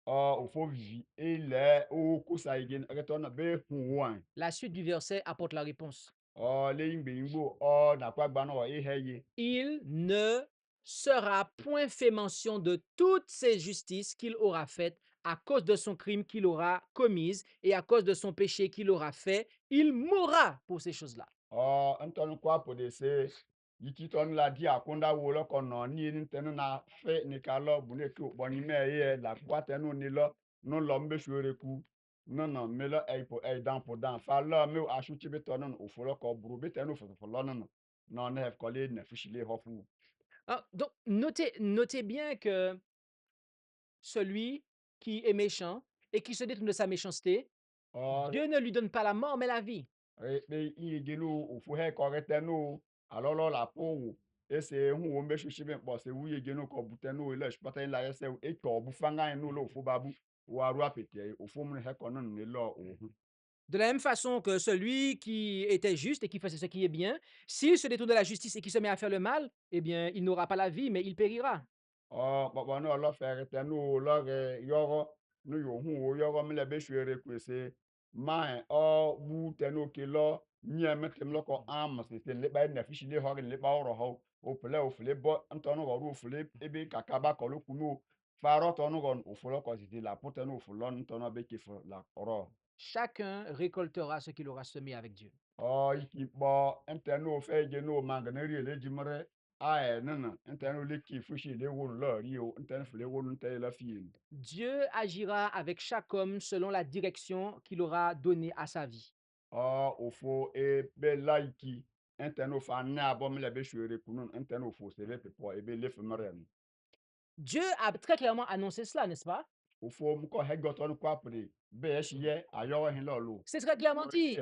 Ofo vivi elɛ kosa yege ritɔnu be hu wan. La suite du verset apporte la réponse. Le yingbe yingbo nakwa gbanɔ ehe ye. Il ne sera point fait mention de toutes ces justices qu'il aura faites à cause de son crime qu'il aura commise et à cause de son péché qu'il aura fait. Il mourra pour ces choses-là. Ntɔnu kwa pode se yikitɔnu la di akunda wo lɔ kɔnɔ ni ntɛnu na fɛ nika lɔ bune ke bɔni mɛ ye lakwa tɛnu ni lɔ nu lɔ mbe suere ku nɔnɔ me lɔ ɛdan po dan fa lɔ me asutsi be tɔnu ofo lɔ kɔ buru be tɛnu fofo lɔ nɔnɔ nɔ ne kɔle ne fushi le hɔfu. Ah, donc, notez bien que celui qui est méchant et qui se détourne de sa méchanceté, Dieu ne lui donne pas la mort, mais la vie. Be iyege no ofo hɛ kɔrɛtɛ no alɔ lɔ la po wo ese hu wo mbe sushi be kpɔ se wu yege no kɔ butɛ no le supata la yɛsɛ etɔ bu fanga no lo ofo babu wa ru apete ofo mu hɛ kɔ no ne lɔ ohun. De la même façon que celui qui était juste et qui faisait ce qui est bien, s'il se détourne de la justice et qu'il se met à faire le mal, eh bien, il n'aura pas la vie, mais il périra. Kpɔkpɔ no lɔ fɛrɛtɛ no lɔ rɛ yɔrɔ no yo hu wo yɔrɔ mi le be suere ku ese mai bu tɛ no ke lɔ nyɛ me tem lɔ kɔ am sese le ba ne fishi le hɔ le ba ɔrɔ hɔ opele ofele bɔ ntɔ no ru ofele ebe kaka ba kɔ lo ku no farɔ tɔ no gɔ ofo lɔ kɔ sese la potɛ no ofo lɔ ntɔ no be ke fo la ɔrɔ. Chacun récoltera ce qu'il aura semé avec Dieu. Iki kpɔ ntɛ no fɛ je no mangene ri le jimre nene ntɛ no le ki fushi le wo lɔ ri o ntɛ no fele wo ntɛ la fi. Dieu agira avec chaque homme selon la direction qu'il aura donnée à sa vie. Ofo ebe laiki ntɛ no fa ne abɔ mi le be suere kunu ntɛ no ofo se le pepɔ ebe le femere. Dieu a très clairement annoncé cela, n'est-ce pas? Ofo mu kɔ hɛgɔtɔ no kwa pere be eshi ye ayɔrɔ hin lɔ lo. C'est très clairement dit.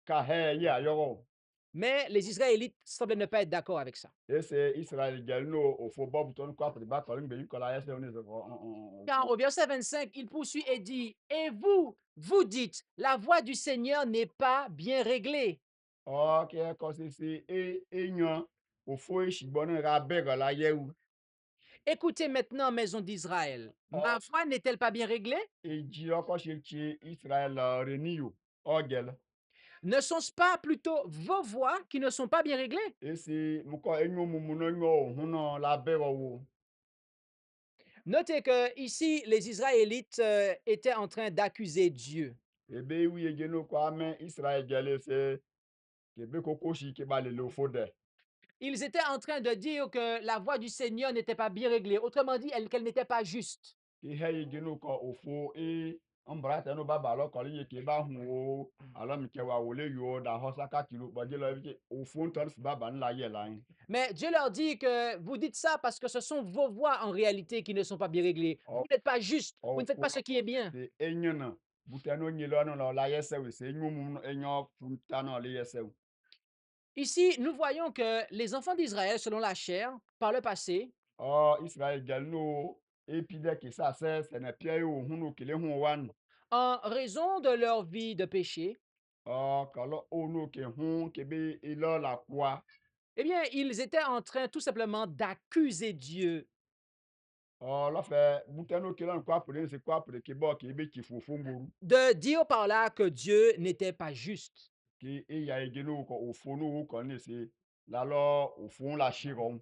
Ka hɛ ye ayɔrɔ. Mais les Israélites semblaient ne pas être d'accord avec ça. Ese Israel gɛl no ofo bɔ butɔ no kwa pere ba kɔli mbe yikɔla yɛsɛ ne Car au verset 25, il poursuit et dit, et vous, vous dites, la voie du Seigneur n'est pas bien réglée. Kɛ kɔsisi enyɔ ofo eshi gbɔ ne ra bɛgɔ la yewu. Écoutez maintenant, maison d'Israël, ma voie n'est-elle pas bien réglée? Edzi ɔkɔ se tsi Israel reni yo gɛl. Ne sont-ce pas plutôt vos voies qui ne sont pas bien réglées? Esi mu kɔ enyo mumu no nyɔ ohun nɔ la bɛgɔ wo. Notez que ici, les Israélites étaient en train d'accuser Dieu. Ebe wu yege no kɔ amɛ Israel gɛl ese kebe koko si ke ba le le ofo dɛ. Ils étaient en train de dire que la voie du Seigneur n'était pas bien réglée, autrement dit, qu'elle n'était pas juste. Ihe yege no kɔ ofo mbra tenu baba lo koli ye ke ba hu o alo mi ke wa wo le yo da ho saka kilo boje lo bi o fun ton si baba nla ye la yin Mais Dieu leur dit que vous dites ça parce que ce sont vos voies en réalité qui ne sont pas bien réglées. Vous o n'êtes pas juste, vous o ne faites fo pas ce qui est bien. se enyo na buteno nyi lo no lo la ye se we se enyo mu enyo fun ta no le ye se we Ici, nous voyons que les enfants d'Israël, selon la chair, par le passé, o Israel gel no epide ke sa se na pie yo hu no kele hu wan en raison de leur vie de péché, o kalo o no ke hu ke be ilo la kwa eh bien, ils étaient en train tout simplement d'accuser Dieu, o lo fe buteno ke lo kwa pure se kwa pure ke bo ke be ki fufu mboru de dire par là que Dieu n'était pas juste. ke e ya ege no ko ofo no ko ne se la lo ofo la shiron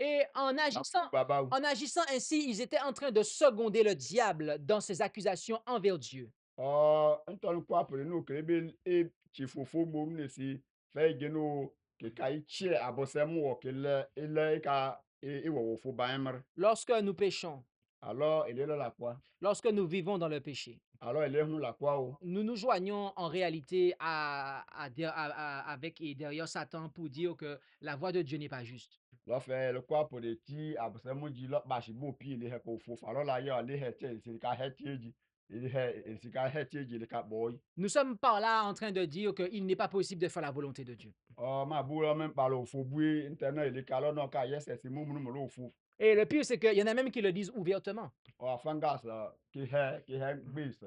Et la ku baba en agissant ainsi, ils étaient en train de seconder le diable dans ses accusations envers Dieu. ntɔn kwa pere no ke be e chi fofo gboru ne si fe ege no ke kai chie abosem wo ke le ele ka e wo wo fo ban mer Lorsque nous péchons, alors ele la kwa lorsque nous vivons dans le péché, alors ele hu la kwa o nous nous joignons en réalité avec et derrière Satan pour dire que la voix de Dieu n'est pas juste. lo fe le kwa pere ti abosem ji lo ba shi bo pi ele he ko fo fa lo la yo le he che si ka he ti ji ele he si ka he ti ji le ka boy Nous sommes par là en train de dire qu'il n'est pas possible de faire la volonté de Dieu. ma bu lo men pa lo fo bui internet ele ka lo no ka yes si mu mu mo lo fo Et le pire, c'est qu'il y en a même qui le disent ouvertement. afanga sa ke he gbis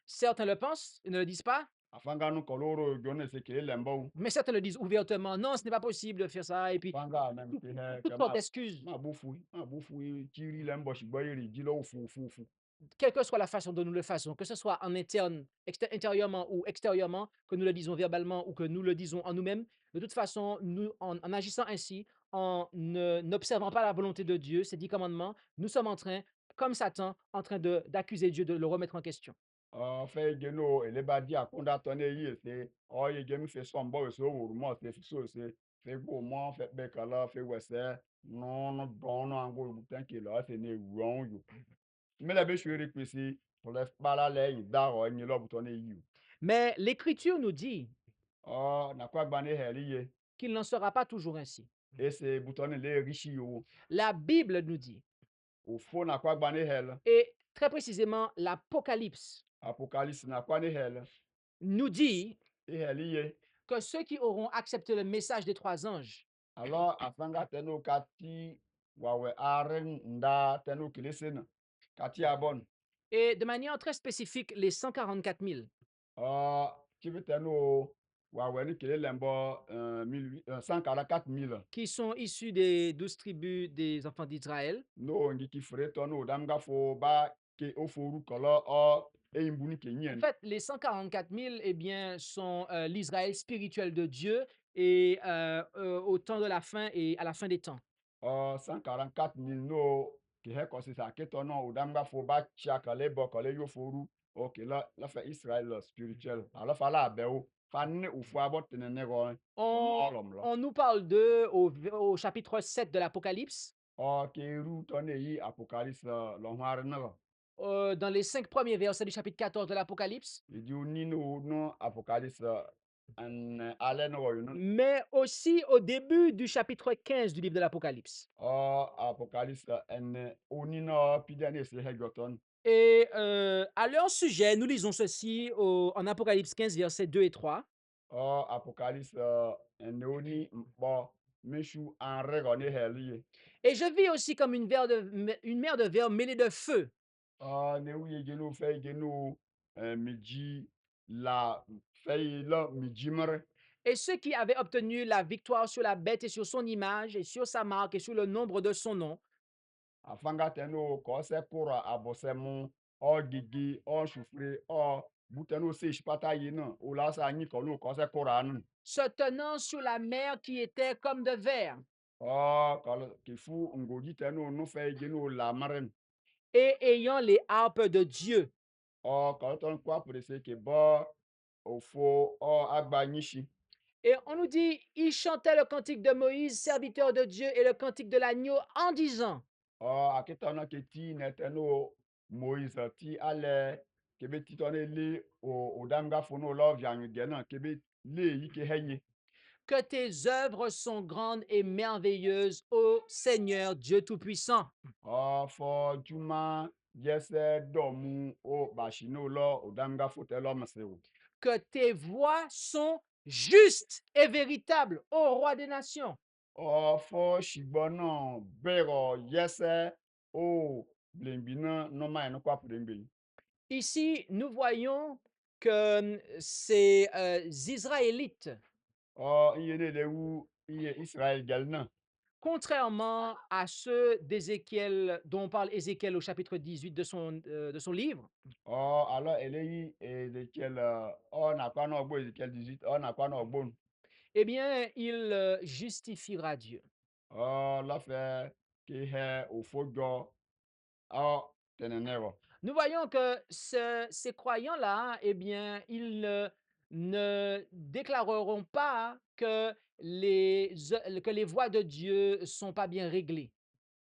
Certains le pensent, ils ne le disent pas, afanga nu koloro jone se ke lembo mais certains le disent ouvertement. Non, ce n'est pas possible de faire ça. Et puis, fanga même ke he toutes ke sortes d'excuses. ma bu fui chiri lembo shi gbayiri ji lo fu Quelle que soit la façon dont nous le faisons, que ce soit en interne, intérieurement ou extérieurement, que nous le disons verbalement ou que nous le disons en nous-mêmes, de toute façon, nous, en agissant ainsi, n'observant pas la volonté de Dieu, ses 10 commandements, nous sommes en train, comme Satan, en train d'accuser Dieu, de le remettre en question. fe ge no ele ba di akunda to ne yi se o ye ge mi fe so mbo so wo mo se fi so se fe go mo fe be kala fe wese no don no ango bu tan ke lo se ne won yo me le be shuri pisi pour le bala le yi da ro ni lo bu to ne yi Mais l'Écriture nous dit na kwa gba ne heli ye qu'il n'en sera pas toujours ainsi. e se bu to ne le rishi yo La Bible nous dit, o fo na kwa gba ne hel et très précisément l'Apocalypse apocalypse na kwa ne hel nous dit e heli ye que ceux qui auront accepté le message des 3 anges, alors afanga tenu kati wawe aren nda tenu kilesena kati abon et de manière très spécifique, les 144 000, chibi tenu wawe ni kile lembo 144 000 qui sont issus des 12 tribus des enfants d'Israël, no ngi ki fure tonu damga fo ba ke oforu kolo o eimbuni ke en nyen fait, les 144 000, eh bien, sont l'Israël spirituel de Dieu et au temps de la fin et à la fin des temps. 144 000 no ke he kosi sa ke tono damga fo ba chaka le bo kole yo foru ok la fa Israel spirituel alors fa la be o fa ne ofu abot ne ne go On, olom lo on nous parle d'eux au chapitre 7 de l'Apocalypse, ke ru tone yi apocalypse lo har na dans les 5 premiers versets du chapitre 14 de l'Apocalypse, idi oni no apocalypse an ale no yo no mais aussi au début du chapitre 15 du livre de l'Apocalypse. apocalypse en oni no pidane se he goton Et à leur sujet, nous lisons ceci en Apocalypse 15, versets 2 et 3. apocalypse en oni bo meshu an rego ne heli Et je vis aussi comme une mer de verre mêlée de feu. ne wuye genu fe genu miji la fe la miji mare Et ceux qui avaient obtenu la victoire sur la bête et sur son image et sur sa marque et sur le nombre de son nom, afanga tenu ko se kura abosemu gigi shufre butenu se shpata yi na o la sa ni ko no ko se kura nu se tenant sur la mer qui était comme de verre kala ke fu ngoji tenu no fe genu la mare et ayant les harpes de Dieu. kala ton kwa prese ke ba ofo agbanyishi Et on nous dit, il chantait le cantique de Moïse, serviteur de Dieu, et le cantique de l'agneau en disant, akitana ke ti ne tenu Moise ti ale kebe titone li odamga fono lo vianyu gena kebe le yi ke henye. Que tes œuvres sont grandes et merveilleuses, ô Seigneur Dieu Tout-Puissant. Fo juma yese domu o bashino lo odamga fote lo msewo. Que tes voies sont justes et véritables, ô Roi des nations. Fo shigbono bero yese o blembina no mai no kwa prembe. Ici, nous voyons que ces Israélites, Yene de wu iye Israël gelna. contrairement à ceux d'Ézéchiel, dont parle Ézéchiel au chapitre 18 de son livre, Alors eleyi Ezekiel na kwa no ogbo Ezekiel 18 na kwa no ogbo. eh bien, il justifiera Dieu. La fe ke he ofojo tenenero. Nous voyons que ces croyants-là, eh bien, ils ne déclareront pas que que les voies de Dieu sont pas bien réglées.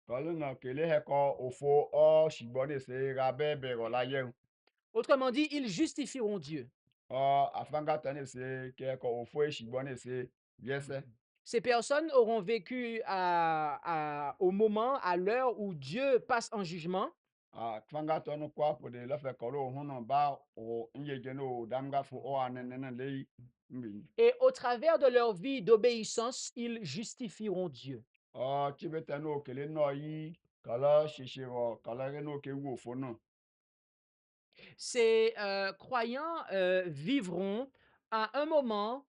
Kaluna kele he ko ofo shigbone se rabe bero la yen. Autrement dit, ils justifieront Dieu. Afanga tane se ke ko ofo shigbone se yese. Ces personnes auront vécu au moment, à l'heure où Dieu passe en jugement. Afanga tonu kwa pode la fe ko lo hunu ba o nyeje no damga fo anene lei mbi. Et au travers de leur vie d'obéissance, ils justifieront Dieu. Tibetano kele no yi kala shishiro kala no ke wo fo no. Ces croyants vivront à un moment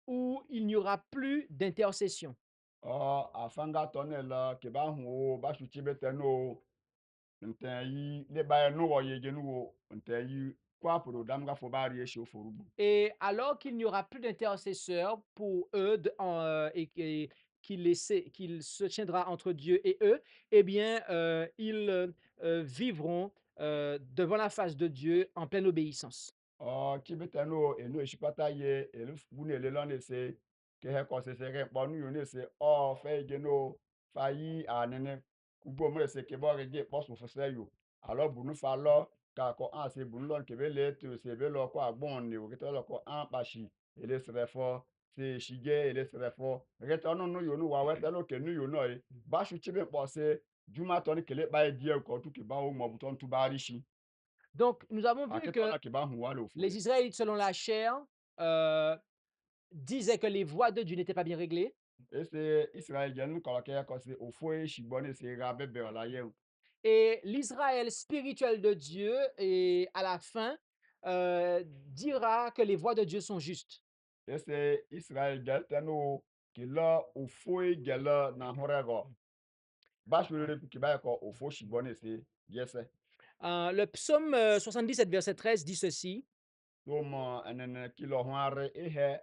où il n'y aura plus d'intercession. Afanga tone la ke ba hu o ba shu tibetano nten yi le ba no wo yeje nu wo nten yi kwa podo damga fo ba ri esho forubu. Et alors qu'il n'y aura plus d'intercesseur pour eux et qu'il se tiendra entre Dieu et eux, eh bien, ils vivront devant la face de Dieu en pleine obéissance. Tibetano eno eshipata ye elu bune le lo ne se ke he ko se re ponu yo ne se fe je no fa yi anene kubo mo se ke bo re je posu fo se yo alo bunu fa lo ka ko an se bunu lo ke be le to se be lo ko agbon ni o ke to lo ko an pa shi ele se fo se shige ele se fo re to no no yo no wa we te lo ke nu yo no e ba shu chibe po se juma to ni kele ba e die ko tu ke ba o mo buton tu ba ri shi Donc, nous avons vu aketo que na ke ba hu wa lo fu les Israélites, selon la chair, euh, disaient que les voies de Dieu n'étaient pas bien réglées. ese Israel jenu kọrọkẹ ya kọsi ofu shigbọ na-ese ra bebe ọla ye. Et l'Israël spirituel de Dieu, et à la fin, dira que les voies de Dieu sont justes. Ese Israel jel tenu kila ofu gela na hurego. Bashurere kiba ko ofu shigbọ na-ese yese. Le psaume 77, verset 13 dit ceci. Toma enene kilo huare ihe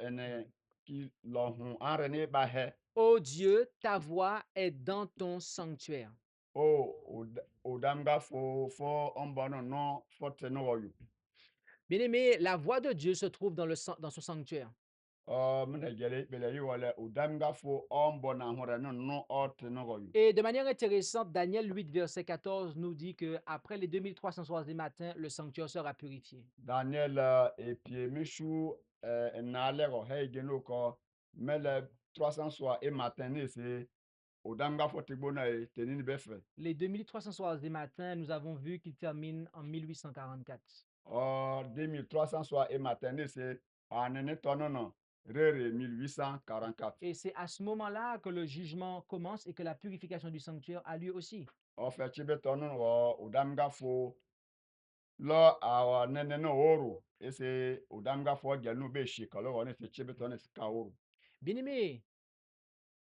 ene kilo huare ne ba he. Ô Dieu, ta voix est dans ton sanctuaire. Odamga fo ombono no fo tenoyu. Bien-aimé, la voix de Dieu se trouve dans son sanctuaire. Et de manière intéressante, Daniel 8, verset 14 nous dit que après les 2300 soirs du matin, le sanctuaire sera purifié. Daniel epie mishu nalero heigeno ko mele 300 soir et matin c'est odamga fotigbona e tenini befe. Les 2300 soirs du matin, nous avons vu qu'ils terminent en 1844. 2300 soir et matin c'est anene tonono rere 1844. Et c'est à ce moment-là que le jugement commence et que la purification du sanctuaire a lieu aussi. O fe chibe tonono odamga fo lo awa nene no oru ese odamga fo gelu be shikalo woni se chibe tono se ka oru. Bien-aimé,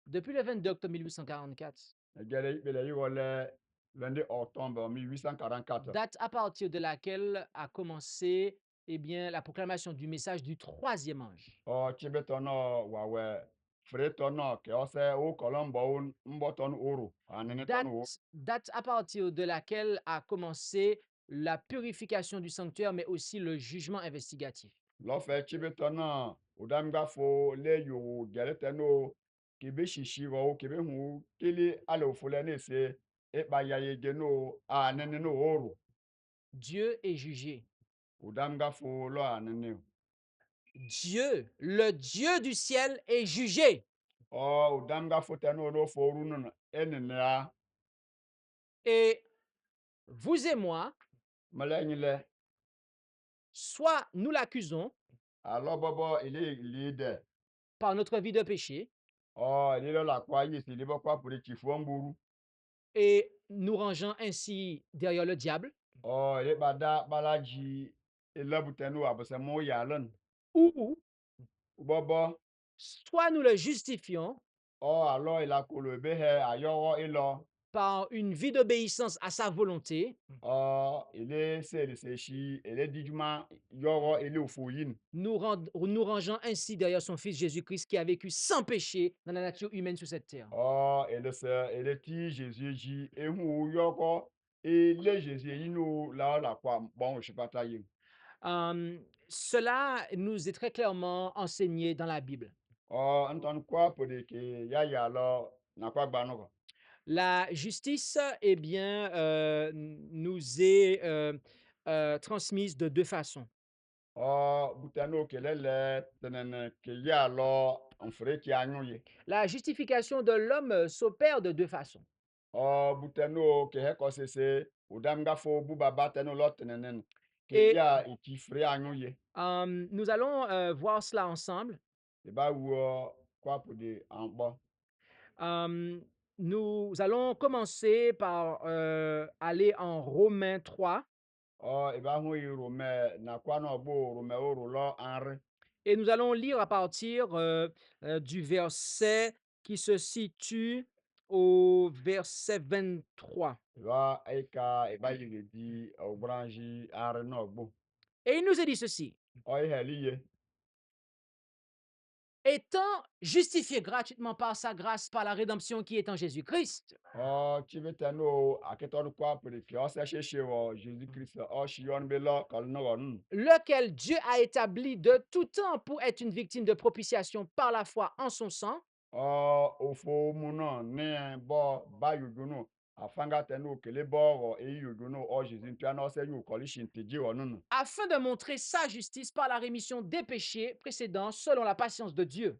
depuis le 22 octobre 1844, Le 22 octobre 1844. date à partir de laquelle a commencé eh bien, la proclamation du message du troisième ange. Chibetono wawe fretono ke ose o kolombo mboton uru anene tonu Date à partir de laquelle a commencé la purification du sanctuaire, mais aussi le jugement investigatif. lo fe chibetono udamga fo le yo geleteno kebe shishiro kebe hu kili ale ofule ne se e ba yaye geno anene no uru. Dieu est jugé. udam ga fo lo anene Dieu, le Dieu du ciel est jugé. udam ga fo tenu lo fo runu enene a Et vous et moi, melenyile soit nous l'accusons alo bobo ile de par notre vie de péché ile lo la kwa yi si libo kwa puri chifu mburu et nous rangeant ainsi derrière le diable, ile bada balaji ile butenu abose mo yalan ou bobo soit nous le justifions alo ila kolo be he ayowo ilo par une vie d'obéissance à sa volonté, ile se shi ile dijuma yowo ile ofoyin nous rangeant ainsi derrière son Fils Jésus-Christ qui a vécu sans péché dans la nature humaine sur cette terre. ele ti Jésus ji ehu yoko ele Jésus yinu la kwa bon shipata yin Cela nous est très clairement enseigné dans la Bible. nton kwa pode ke ya lo na kwa gba no La justice, eh bien, nous est transmise de deux façons. butano ke lele tenene ke ya lo onfre ki anyu ye La justification de l'homme s'opère de deux façons. butano ke he ko sese udam ga fo bu baba tenu lo tenene ke Et ya iti fre anyu ye nous allons voir cela ensemble. e ba wu kwa pode anbo Euh, nous allons commencer par aller en Romains 3 e ba hu yi rome na kwa no bo rome o lo anre et nous allons lire à partir du verset qui se situe au verset 23. wa eka e ba yi di obranji anre no gbo Et il nous est dit ceci: ihe liye étant justifié gratuitement par sa grâce, par la rédemption qui est en Jésus-Christ, chibetano aketon kwa pere ki o se sheshe wo Jesus Christ shion be lo kal no won lequel Dieu a établi de tout temps pour être une victime de propitiation par la foi en son sang, ofo mu no ne bo ba yuguno afanga tenu kele bo e yuguno Jesus ntwa na o se yu kolishin tiji wonun afin de montrer sa justice par la rémission des péchés précédents selon la patience de Dieu.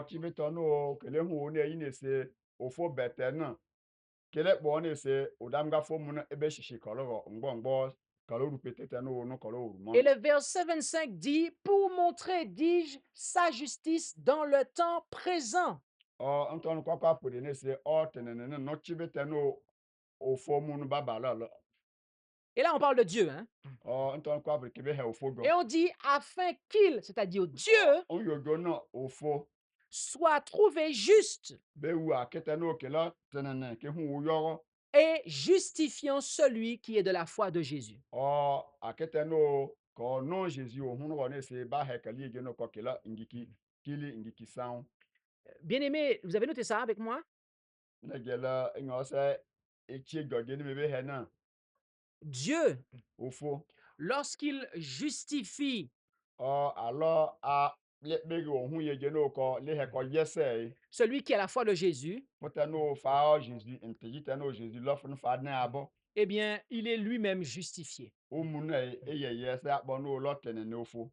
chibetano kele hu ne yin se ofo betena kele bo ne se udam ga fo mu no ebe shishi kolo ngbo kalo rupete tenu no kalo urmo Et le verset 25 dit, pour montrer, dis-je, sa justice dans le temps présent. Nton kwa pụrụ na-ese tenene no chibeteno ofo munu babala Et là, on parle de Dieu. Hein? nton kwa pụrụ kibe he ofo go Et on dit, afin qu'il, c'est-à-dire Dieu, onyogo no ofo soit trouvé juste be wu aketeno kela tenene ke hu yoro et justifiant celui qui est de la foi de Jésus. aketeno ko no Jésus o hunu go na-ese ba he kali ege no ko kela ngiki sound Bien-aimé, vous avez noté ça avec moi? na gela ngose echi goge ni bebe he na Dieu, ofo lorsqu'il justifie alo a lekpegi ohun yege no ko le he ko yese celui qui a la foi de Jésus, potano fa Jésus intejitano Jésus lofun fa na abo eh bien, il est lui-même justifié. umuna eyeye se akpono lotene n'ofo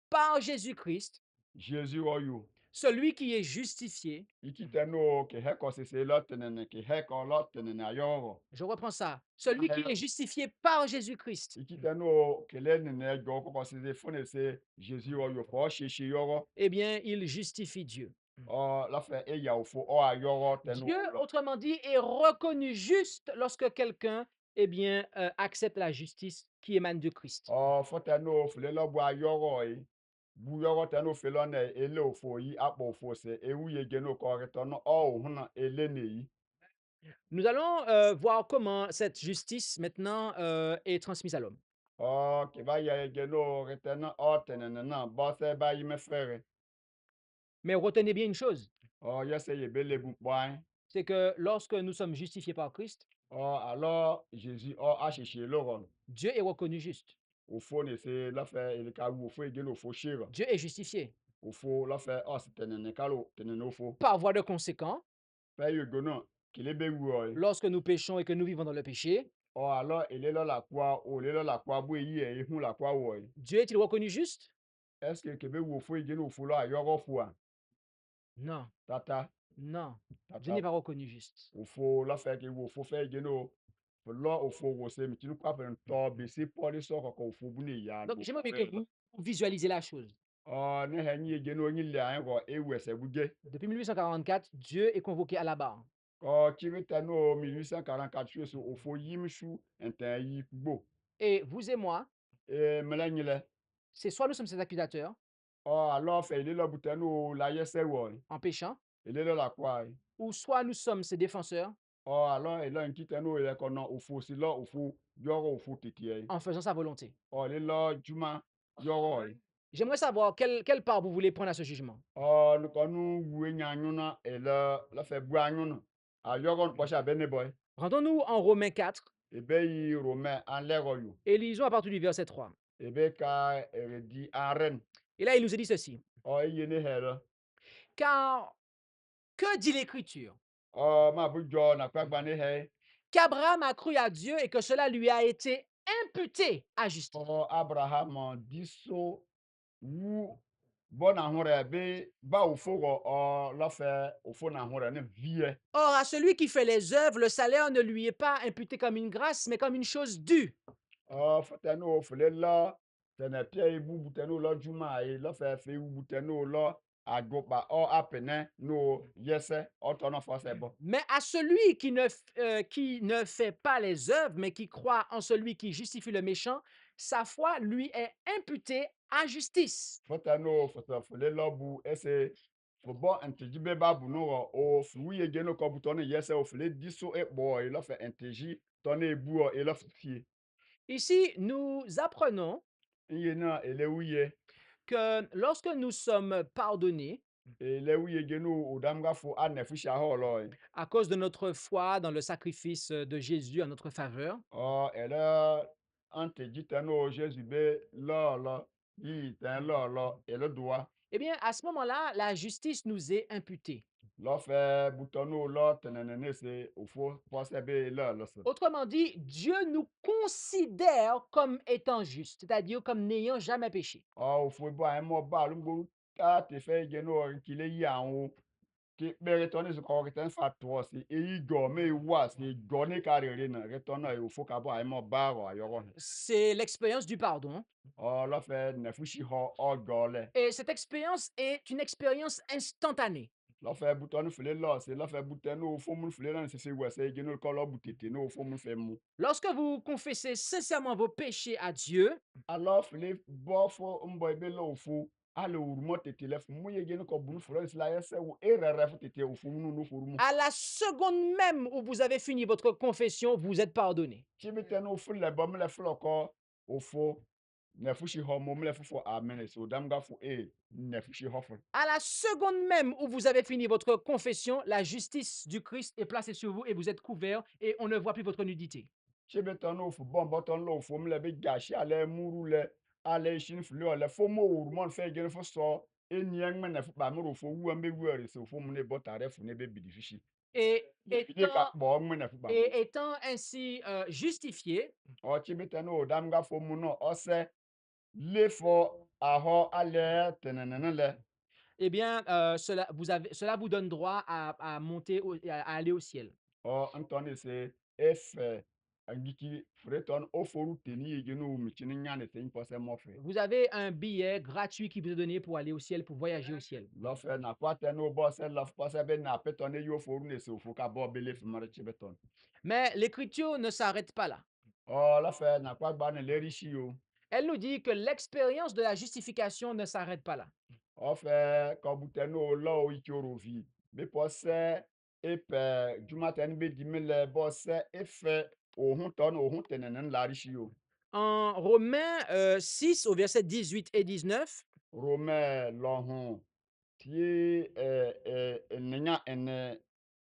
Par Jésus-Christ, Jésus oyo celui qui est justifié, ikitano ke he ko sese lotene ke he ko lotene na yoro je reprends ça, celui qui est justifié par Jésus-Christ, ikitano ke le ne go ko sese fone se Jésus oyo fo shishi yoro eh bien, il justifie Dieu. la fa eya ofo o ayoro tenu Dieu, autrement dit, est reconnu juste lorsque quelqu'un, eh bien, accepte la justice qui émane de Christ. fotano fle lo bu ayoro bu yoro tenu fle na ele ofo yi akpo ofo se ewu yege no ko retono o huna ele nei Nous allons voir comment cette justice maintenant est transmise à l'homme. ke ba ya yege no retena o tenene na bo se ba yi me fere Mais retenez bien une chose, yese ye bele bu point c'est que lorsque nous sommes justifiés par Christ, alors Jésus achichi loron Dieu est reconnu juste. ofo ne se la fe ele ka wu ofo ege no ofo shira Dieu est justifié. ofo la fe o se tenene kalo tenene ofo Par voie de conséquent, fe yego no kele be wu lorsque nous péchons et que nous vivons dans le péché, alors ele lo la kwa o le lo la kwa bu yi e hu la kwa wo yi. Dieu est-il reconnu juste? Est-ce que kebe wo fo ige no fo lo ayogo fo a? Non, Tata non. Dieu tata n'est pas reconnu juste. wo fo lo fe ke wo fo fe ige no fo lo o fo wo se mi tinu kwa fe to be si poli so ko ko fo bu ni ya Donc, go. j'aimerais bien que vous visualisez la chose. Ne he ni ige no yin le an go e we se buje. Depuis 1844, Dieu est convoqué à la barre. Chibi teno 1844 so o fo yim shu enten yi gbo. Et vous et moi, Mele nyile. c'est soit nous sommes ses accusateurs Alors fe ile lo buteno la yese wo. en péchant, Ile lo la kwa. ou soit nous sommes ses défenseurs Alors ile nkiteno ile kono o fo si lo o fo yogo o fo titi. en faisant sa volonté. Ile lo juma yogo. J'aimerais savoir quelle part vous voulez prendre à ce jugement. Nu konu wu nya nyuna ele la fe bu anyuna. A yogo po sha bene boy. Rendons-nous en Romains 4 Ebe yi Romain en lego yo. et lisons à partir du verset 3. Ebe ka di aren. Et là, il nous est dit ceci. Yene hele. Car que dit l'Écriture? Ma bu jo na kwa gba ne he. Qu'Abraham a cru à Dieu et que cela lui a été imputé à justice. Abraham diso wu bo na hore be ba ofo go la fe ofo na hore ne vie. Or, à celui qui fait les œuvres, le salaire ne lui est pas imputé comme une grâce, mais comme une chose due. Foteno fle la tene pie ibu buteno lo juma e la fe wu buteno lo agopa apene no yese otono fo se bo. Mais à celui qui ne fait pas les œuvres, mais qui croit en celui qui justifie le méchant, sa foi lui est imputée à justice. Foteno fle lo bu ese fo bo entiji be ba bu no o fu ye ge no ko butone yese o fle diso e bo e la fe entiji tone ebu e la fie. Ici, nous apprenons Iye na ele wuye que lorsque nous sommes pardonnés ele wuye ge no odamga fo anefu sha ho lo. à cause de notre foi dans le sacrifice de Jésus en notre faveur, Ele entiji teno Jésus be lo yi ten lo ele doa eh bien, à ce moment-là, la justice nous est imputée. lo fe butono lo tenenene se ofo pose be lo se. Autrement dit, Dieu nous considère comme étant justes, c'est-à-dire comme n'ayant jamais péché. Ofo bo ai mo ba lu gbo ta te fe ge no ki le yi awon ki be retoni se ko ten fa to si eyi go me wa si go ni ka re na retona e ofo ka bo ai mo ba ro ayoro. C'est l'expérience du pardon. Lo fe nefu shi ho go le. Et cette expérience est une expérience instantanée. Lo fe butonu fle lo se lo fe butenu ofo mu fle na se se we se ge no ko lo butete no ofo mu fe mu. Lorsque vous confessez sincèrement vos péchés à Dieu, Alors fle bo fo mbo be lo ofo ale urumo tete le fu mu ye ge no ko bunu fle la yese wo erere fu tete ofo mu no fo mu. à la seconde même où vous avez fini votre confession, vous êtes pardonné. Chibitenu ofo le bo mu le flo ko ofo nefu shi ho mu le fu fo amen so damga fu nefu shi ho fo. À la seconde même où vous avez fini votre confession, la justice du Christ est placée sur vous et vous êtes couvert et on ne voit plus votre nudité. Chibitenu ofo bon boton lo ofo mu le be gashi ale muru le ale shin fle le fo mo urumo fe ge no fo so enien me nefu ba mu ofo wu ambe wu ere so fo mu ne botare fu ne be bidifishi. Et Bide ka bo mu nefu ba. étant ainsi justifié, Chibitenu odamga fo mu no ose le fo aho ale tenenene le. eh bien, cela vous donne droit à monter, à aller au ciel. Ntoni se efe agiki freton oforu teni egeno michini nyane se impose mofe. Vous avez un billet gratuit qui vous est donné pour aller au ciel, pour voyager au ciel. Lofe na kwate no boss lof pose be na peton e yo foru ne se ofu ka bo bele fumare chibeton. Mais l'écriture ne s'arrête pas là. Lofe na kwa gba ne lerishi yo. Elle nous dit que l'expérience de la justification ne s'arrête pas là. Ofe ko buteno lo ichorovi. Be pose epe jumaten be dimele boss efe ohun ton ohun tenenen larishi yo. En Romains 6, au verset 18 et 19, Romain lohun tie nenya ene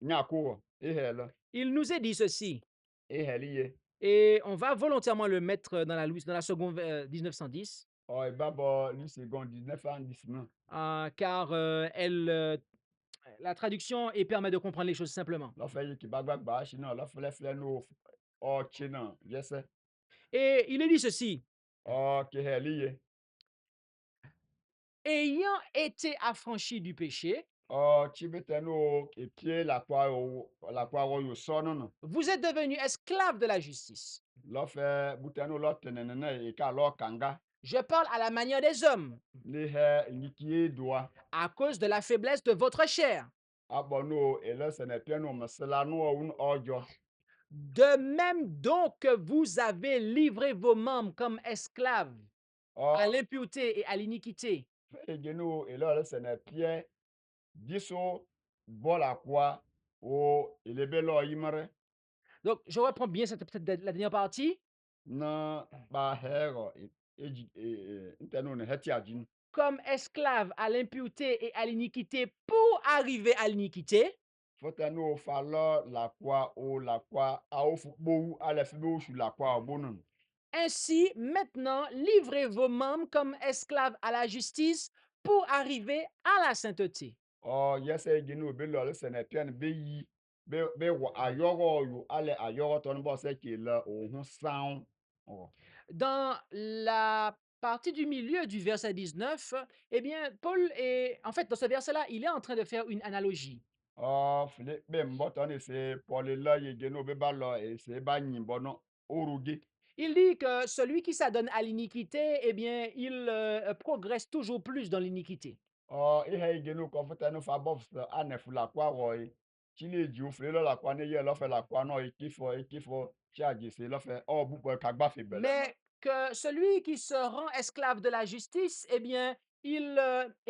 nyako ehele il nous est dit ceci, eheliye et on va volontairement le mettre dans la seconde 1910, ibabo lu seconde 19 car la traduction et permet de comprendre les choses simplement. lo fe yi ki bagba gba shi na lo fle fle no china yes Et il est dit ceci, ke he liye ayant été affranchi du péché, chibeteno epie la kwa yo sono no vous êtes devenus esclaves de la justice. lo fe buteno lo tenenene e ka lo kanga Je parle à la manière des hommes, ni he likie doa à cause de la faiblesse de votre chair. abono ele sene piano masela no un ojo De même donc que vous avez livré vos membres comme esclaves à o l'impureté et à l'iniquité, egeno ele sene pie diso bola kwa o elebe lo yimare donc je reprends bien la dernière partie, na ba hero eji nteno ne heti ajin comme esclaves à l'impureté et à l'iniquité pour arriver à l'iniquité, fotano falo la kwa au fukbo ala fibo shu la kwa obonun ainsi maintenant livrez vos membres comme esclaves à la justice pour arriver à la sainteté. o yese egeno be lo sene pian be yi be wa ayoro yo ale ayoro ton bo se ke la ohun sound o Dans la partie du milieu du verset 19, eh bien, Paul est, en fait, dans ce verset-là, il est en train de faire une analogie. fili be mboto ni se poli la yegeno be ba lo e se ba nyimbo no orugi Il dit que celui qui s'adonne à l'iniquité, eh bien, il progresse toujours plus dans l'iniquité. ihe egeno ko fotano fa bof anefu la kwa wo chile ji ofle lo la kwa ne ye lo fe la kwa no ikifo charge se lo fe o bu po ka gba fe bele Mais que celui qui se rend esclave de la justice, eh bien, et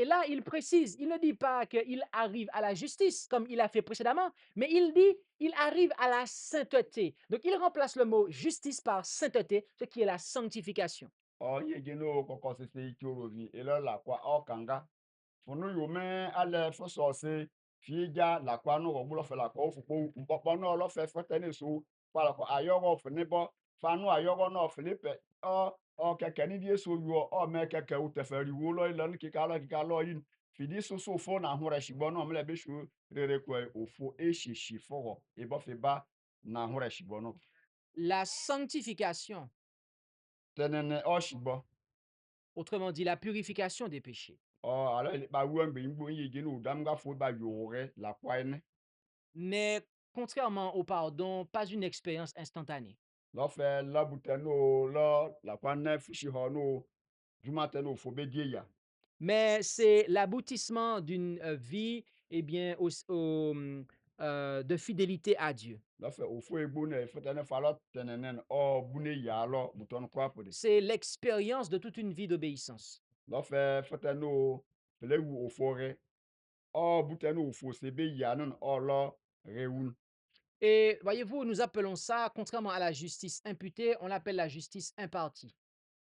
là, il précise, il ne dit pas qu'il arrive à la justice comme il a fait précédemment, mais il dit il arrive à la sainteté. Donc, il remplace le mot justice par sainteté, ce qui est la sanctification. yegeno ko ko se ikorovi e lo la kwa o kanga funu yo me ale fo so se fieja la kwa no go bulo fe la kwa ofu po mpopo no lo fe fotene so pa la ko ayogo funi bo fanu ayogo no filipe o keke ni die so yo o me keke u teferi wo lo ile ni kika lo yin fidi so so fo na hore shigbo no mle be shu rere ko ofo eshishi fo e bo fe ba na hore shigbo no La sanctification, tenene o shigbo autrement dit la purification des péchés, ala ile ba wo mbe ngbo yege no dam ga fo ba yo re la kwa ene n'est, contrairement au pardon, pas une expérience instantanée. lɔfɛ labutɛ no lɔ lakwanɛ fushi hɔ no jumatɛ no fo bedie ya Mais c'est l'aboutissement d'une vie, eh bien, de fidélité à Dieu. lɔfɛ ofo egbo ne fɛtɛ ne fa lɔ tɛnɛnɛ no bune ya lɔ butɔ no kura pode C'est l'expérience de toute une vie d'obéissance. lɔfɛ fɛtɛ no fɛlɛ wu ofo rɛ butɛ no ofo se be ya no lɔ rewun Et voyez-vous, nous appelons ça, contrairement à la justice imputée, on l'appelle la justice impartie.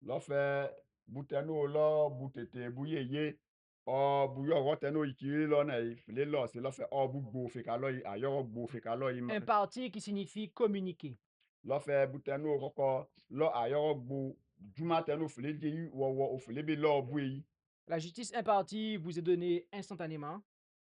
lɔfɛ butɛ no lɔ butete bu yeye bu yɔ wɔtɛ no ikiri lɔ ne fɛlɛ lɔ se lɔfɛ bu gbo fe ka lɔ yi ayɔrɔ gbo fe ka lɔ yi ma Impartie qui signifie communiquer. lɔfɛ butɛnu kɔkɔ lɔ ayɔrɔ gbo jumatɛnu fili di wɔwɔ ofili bi lɔ bu yi La justice impartie vous est donnée instantanément.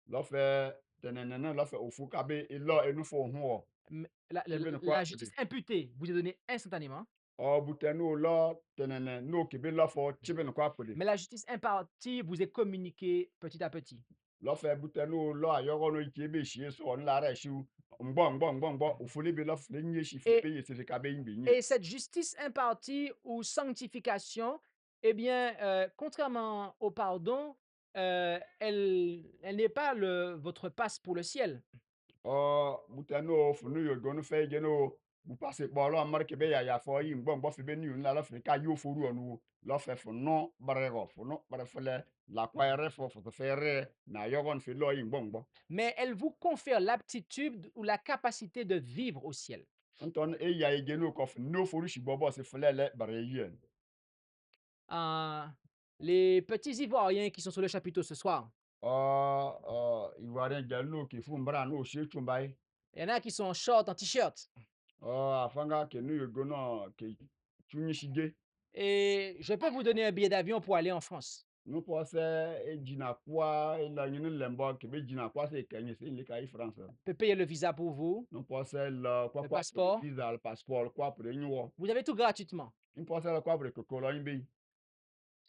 lɔfɛ tɛnɛnɛnɛ lɔfɛ ofu kabe lɔ enufo hun wɔ kibe nu La kɔ de justice imputée vous est donnée instantanément. butɛnu lɔ tɛnɛnɛ n'o kibe lɔfɔ kibe nu kɔ de Mais la justice impartie vous est communiquée petit à petit. lɔfɛ butɛnu lɔ ayɔrɔ no ike be sie sɔ ɔnu la rɛ siw ngbɔ ofuli bi lɔfili nye si fi Et be ye sefi kabe yin be nye Et cette justice impartie ou sanctification, eh bien, contrairement au pardon, elle n'est pas votre passe pour le ciel. butɛnu funu yo dɔnu fɛ je no bu pase kpɔ lɔ amari kebe ya fɔ yi ngbɔ fi be ni yun la lɔfɛ ka yi oforu ɔnu lɔfɛ funu barɛrɔ funu barɛfɛlɛ lakpa yɛrɛ fɔ fɔtɔfɛ yɛrɛ na yɔgɔn fi lɔ yi ngbɔ Mais elle vous confère l'aptitude ou la capacité de vivre au ciel. ntɔn e ya yi je no kɔ funu n'oforu si bɔ bɔ si filɛ lɛ barɛ yi yɛ Euh, les petits Ivoiriens qui sont sur le chapiteau ce soir, iwari jɛ no ke fu mbara no si tumba yi il y en a qui sont en short, en t-shirt. afanga ke nu yo go no ke tunyi si je Et je peux vous donner un billet d'avion pour aller en France. nous pensons et jina quoi et la une lemba que be jina quoi c'est Kenya c'est les cas France. peut payer le visa pour vous, Nous pensons le le quoi pour le passeport. visa, le passeport, quoi pour le nous. Vous avez tout gratuitement. Nous pensons le quoi pour le colonie bi.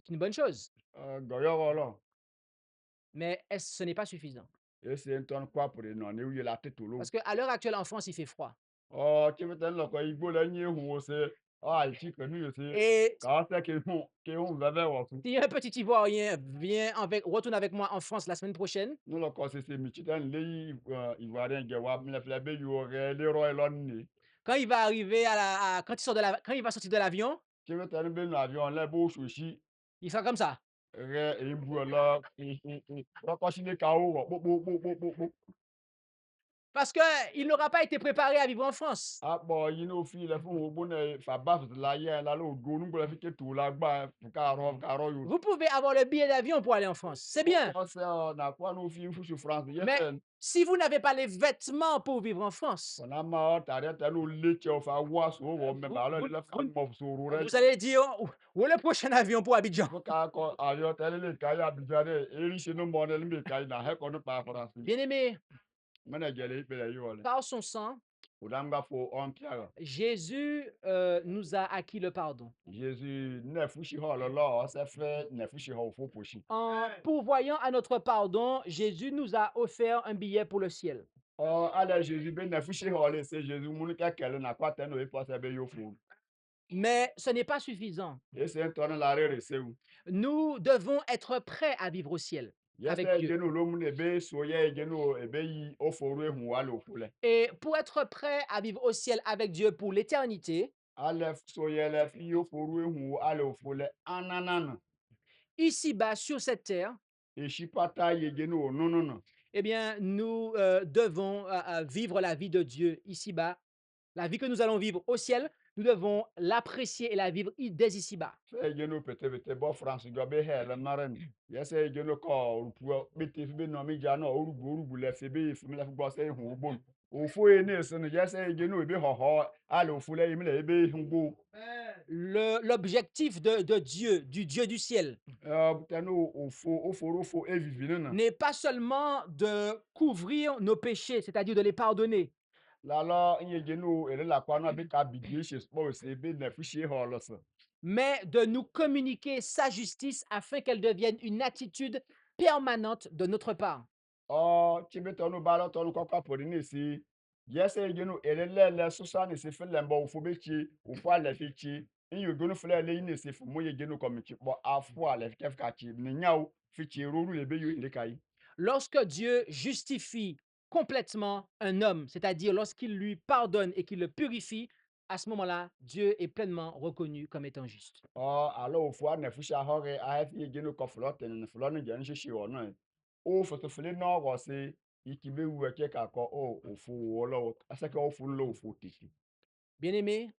C'est une bonne chose. Goyo voilà. Mais ce n'est pas suffisant. Et c'est un ton quoi pour le non, nous y la tête tout l'eau. Parce qu'à l'heure actuelle, en France, il fait froid. Oh, tu veux le quoi il faut la nier ou c'est ah il chic nous c'est Et quand c'est que on va vers aussi. si un petit Ivoirien retourne avec moi en France la semaine prochaine, Nous le quoi c'est michitan les ivoirien gawa me la be yo les rois l'onni. quand il va arriver quand il va sortir de l'avion, Tu veux le ben avion là beau sushi. il sera comme ça. Et voilà, rakɔsine kawo wɔ kpokpokpokpokpo. Parce qu'il n'aura pas été préparé à vivre en France. Akpɔ yi no fi le fún wo gbóná faba la yɛ la lo do nugbɔ fi ke tu la gba karɔ yo. Vous pouvez avoir le billet d'avion pour aller en France. C'est bien. Kɔsɛ na kɔ no fi fusu France yɛ Mais fɛn. si vous n'avez pas les vêtements pour vivre en France, Kɔna ma tari tɛ no le tse fa wa so wɔ mɛ ba vous, lɔ le fa vous- mɔ soro rɛ. vous allez dire, où est le prochain avion pour Abidjan? Fo ka kɔ avion tɛ le ka ya bija de eri se no mɔ ne le ka na hɛ kɔ no pa France. Bien-aimé, Mɛ na jɛle ipe la yi wɔ le. par son sang, O dam ga fo ɔn piara. Jésus nous a acquis le pardon. Jésus ne fushi hɔ lɔlɔ ɔsɛ fɛ ne fushi hɔ fo poshi. En pourvoyant à notre pardon, Jésus nous a offert un billet pour le ciel. Ale Jésus be ne fushi hɔ le se Jésus munu kɛ kɛlɛ na kɔ tɛ no e pɔsɛ be yo fo. Mais ce n'est pas suffisant. E se tɔ la re se wu. Nous devons être prêts à vivre au ciel avec Yɛsɛ Dieu. genu lo mu ne be so ye genu e be yi o fo ru hu wa lo fo le. Et pour être prêt à vivre au ciel avec Dieu pour l'éternité, Ale so ye le fi o fo ru hu wa lo fo le ananana. ici-bas sur cette terre, E shi pata ye genu o no no no. eh bien, nous devons vivre la vie de Dieu ici-bas. La vie que nous allons vivre au ciel, nous devons l'apprécier et la vivre dès ici-bas. Sɛ genu pete bo France go be he le maren. Yɛsɛ genu kɔ rupu bete fi be no mi ja na orugu le se be fi mi le fi gbo se hu bo. Ofo ye ne se no yɛsɛ genu e be hɔhɔ ale ofo le yi mi le e be hu bo. L'objectif de Dieu, du Dieu du ciel, Tenu ofo e vivi ne na. n'est pas seulement de couvrir nos péchés, c'est-à-dire de les pardonner, La lo nye genu ele la kwa na be ka bigi she spo se be na fi she ho lo se. mais de nous communiquer sa justice afin qu'elle devienne une attitude permanente de notre part. Chi be tonu ba lo tonu kwa po ni si. Yɛsɛ genu ele le susa ni se fe le mbo ofo be chi ofo ale fi chi. Inyo genu fle le ni se fu mo ye genu komi chi bo afo ale fi kef ka chi ni nyawo fi chi ru le be yo le kai. Lorsque Dieu justifie complètement un homme, c'est-à-dire lorsqu'il lui pardonne et qu'il le purifie, à ce moment-là, Dieu est pleinement reconnu comme étant juste. Alo ofo a na fu sha ho ge a fi genu ko flo ten ni flo ni je ni shi wo no. O fo to fle no go se ikibe wu ke ka ko o ofo wo lo asaka ofo lo ofo tiki. Bien-aimés,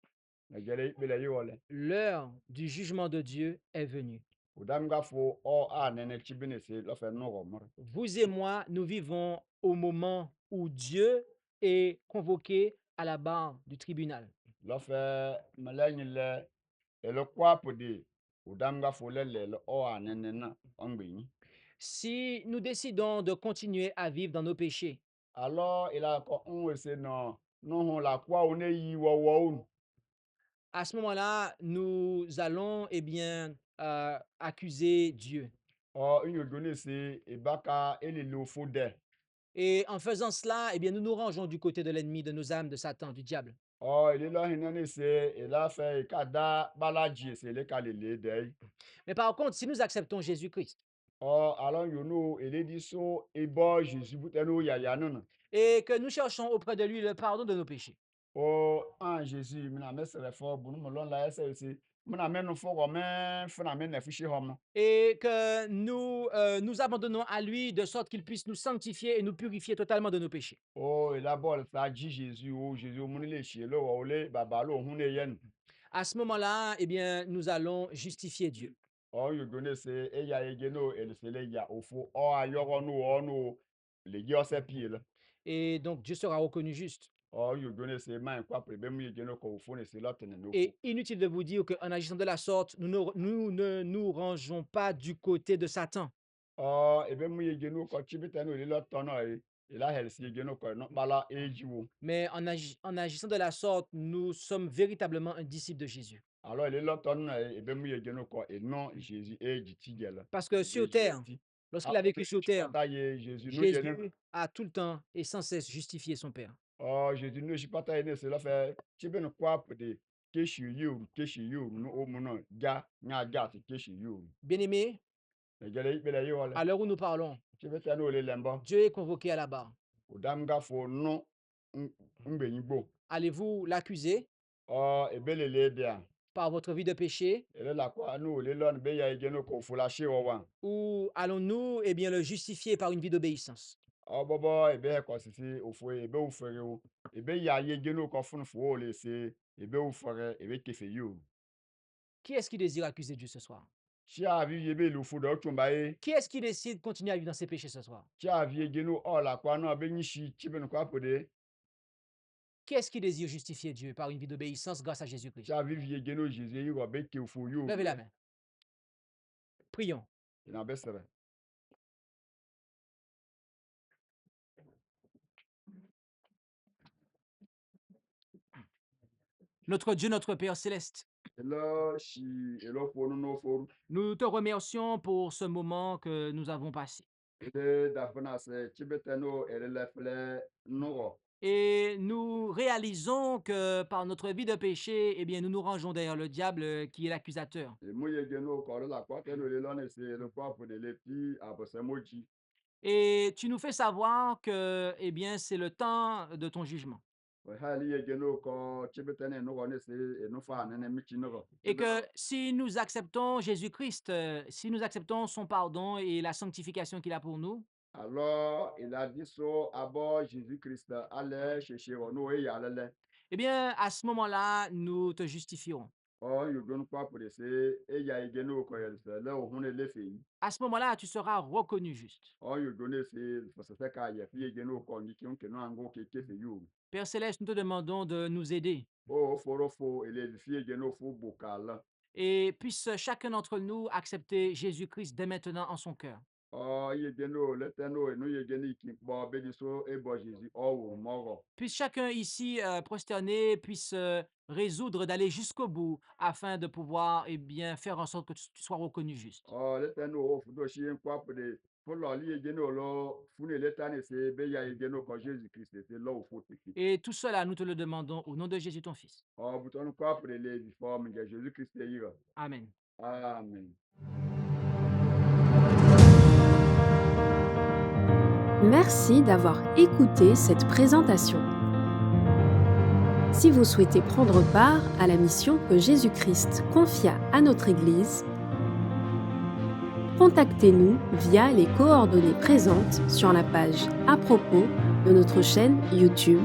Na jere ikpe le yo le. l'heure du jugement de Dieu est venue. Udam ga fo o a nene chi bene se lo fe no go mo. Vous et moi, nous vivons au moment où Dieu est convoqué à la barre du tribunal. Lo fe malani le e lo kwa podi. Udam ga fo le o a nene na ongbe ni. Si nous décidons de continuer à vivre dans nos péchés, Alors il a ko on se no no ho la kwa o ne yi wo wo. à ce moment-là, nous allons eh bien, accuser Dieu. Inyo gone se e baka ele lo fo de. Et en faisant cela, eh bien, nous nous rangeons du côté de l'ennemi, de nos âmes, de Satan, du diable. Il lo hinane se e la fe e ka da balaji se le ka le de. Mais par contre, si nous acceptons Jésus-Christ Alors you know ele di so e bo Jésus buteno ya ya no. et que nous cherchons auprès de lui le pardon de nos péchés, Jésus mina me sere fo bunu mo lon la ese si mina me no fo go me funa me na fushi hom. et que nous nous abandonnons à lui de sorte qu'il puisse nous sanctifier et nous purifier totalement de nos péchés. Et la bol sa ji Jésus Jésus mo le chi lo wo le baba lo hun ne yen. À ce moment-là, eh bien, nous allons justifier Dieu. You gonna say e ya ege no e se le ya ofo ayogo no no le gi ose pie le. Et donc, Dieu sera reconnu juste. Oh, you gonna say man quoi pour be mu yegeno ko fu ne se lot ne no fu. Et inutile de vous dire qu'en agissant de la sorte, nous ne nous rangeons pas du côté de Satan. Oh, be mu yegeno ko chibita no le lot tono e la hel si yegeno ko no bala ejiwo. Mais en agissant de la sorte, nous sommes véritablement un disciple de Jésus. Alors le lot tono e be mu yegeno ko e non Jésus e jitigel. Parce que sur terre, lorsqu'il a vécu sur terre, Jésus nous Jésus yene. a tout le temps et sans cesse justifié son Père. Oh, Jésus nous jipata ene se la fait chibeno kwa pour de keshi yu no o mu no ja nya ja ti keshi yu. Bien-aimés, E gele ibele yo le. à l'heure où nous parlons, Chibita no le lembo. Dieu est convoqué à la barre. Udamga fo no mbenyigbo. Allez-vous l'accuser Oh, ebelele dia. par votre vie de péché Ele la kwa no le lon be ya igeno ko fulashi wo wan. ou allons-nous le justifier par une vie d'obéissance? Oh bobo ebe ko sisi ofo ebe ufere o. Ebe ya igeno ko fun fo le se ebe ufere ebe kefe yu. Qui est-ce qui désire accuser Dieu ce soir? Chi avi yebe lu fu do tumba e. Qui est-ce qui décide de continuer à vivre dans ses péchés ce soir? Chi avi igeno o la kwa no be nyishi chiben kwa pode. Qui est-ce qui désire justifier Dieu par une vie d'obéissance grâce à Chi Jésus-Christ? avi igeno Jésus yu be ke fu yu. Levez la main. Prions. Ina besere. Notre Dieu, notre Père céleste, Elo shi elo fo no fo. nous te remercions pour ce moment que nous avons passé. Ede dafuna se chibeta no ele le fle no. Et nous réalisons que par notre vie de péché, nous nous rangeons derrière le diable qui est l'accusateur. E mu yegeno ko la kwa te no le lon se le kwa pour de le pi abose moji. Et tu nous fais savoir que, c'est le temps de ton jugement. Hali yegeno ko chibeta ne no ne se e no fa ne michi no. Et que si nous acceptons Jésus-Christ, si nous acceptons son pardon et la sanctification qu'il a pour nous, Alors, il a dit ça à Jésus-Christ allait chercher no e ya lele. à ce moment-là, nous te justifierons. Oh, you don't pas pour essayer e ya yegeno ko yel se le o hune le fi. À ce moment-là, tu seras reconnu juste. Oh, you don't say for se ka ya fi yegeno ko ni ki on ke no ango ke ke fe you. Père Céleste, nous te demandons de nous aider. Oh, forofo ele fi yegeno fo bokala. Et puisse chacun d'entre nous accepter Jésus-Christ dès maintenant en son cœur. Oh, yegeno le teno e no yegeni ki bo be di so e bo Jésus oh moro. Puisse chacun ici prosterné puisse résoudre d'aller jusqu'au bout afin de pouvoir faire en sorte que tu sois reconnu juste. Oh, le teno o fu do shi en kwa pour de pour lo li yegeno lo fu ne le tane se be ya yegeno ko Jésus-Christ c'est là où faut te fi. Et tout cela, nous te le demandons au nom de Jésus, ton Fils. Oh, bouton kwa pour les formes de Jésus-Christ yira. Amen. Amen. Merci d'avoir écouté cette présentation. Si vous souhaitez prendre part à la mission que Jésus-Christ confia à notre Église, contactez-nous via les coordonnées présentes sur la page à propos de notre chaîne YouTube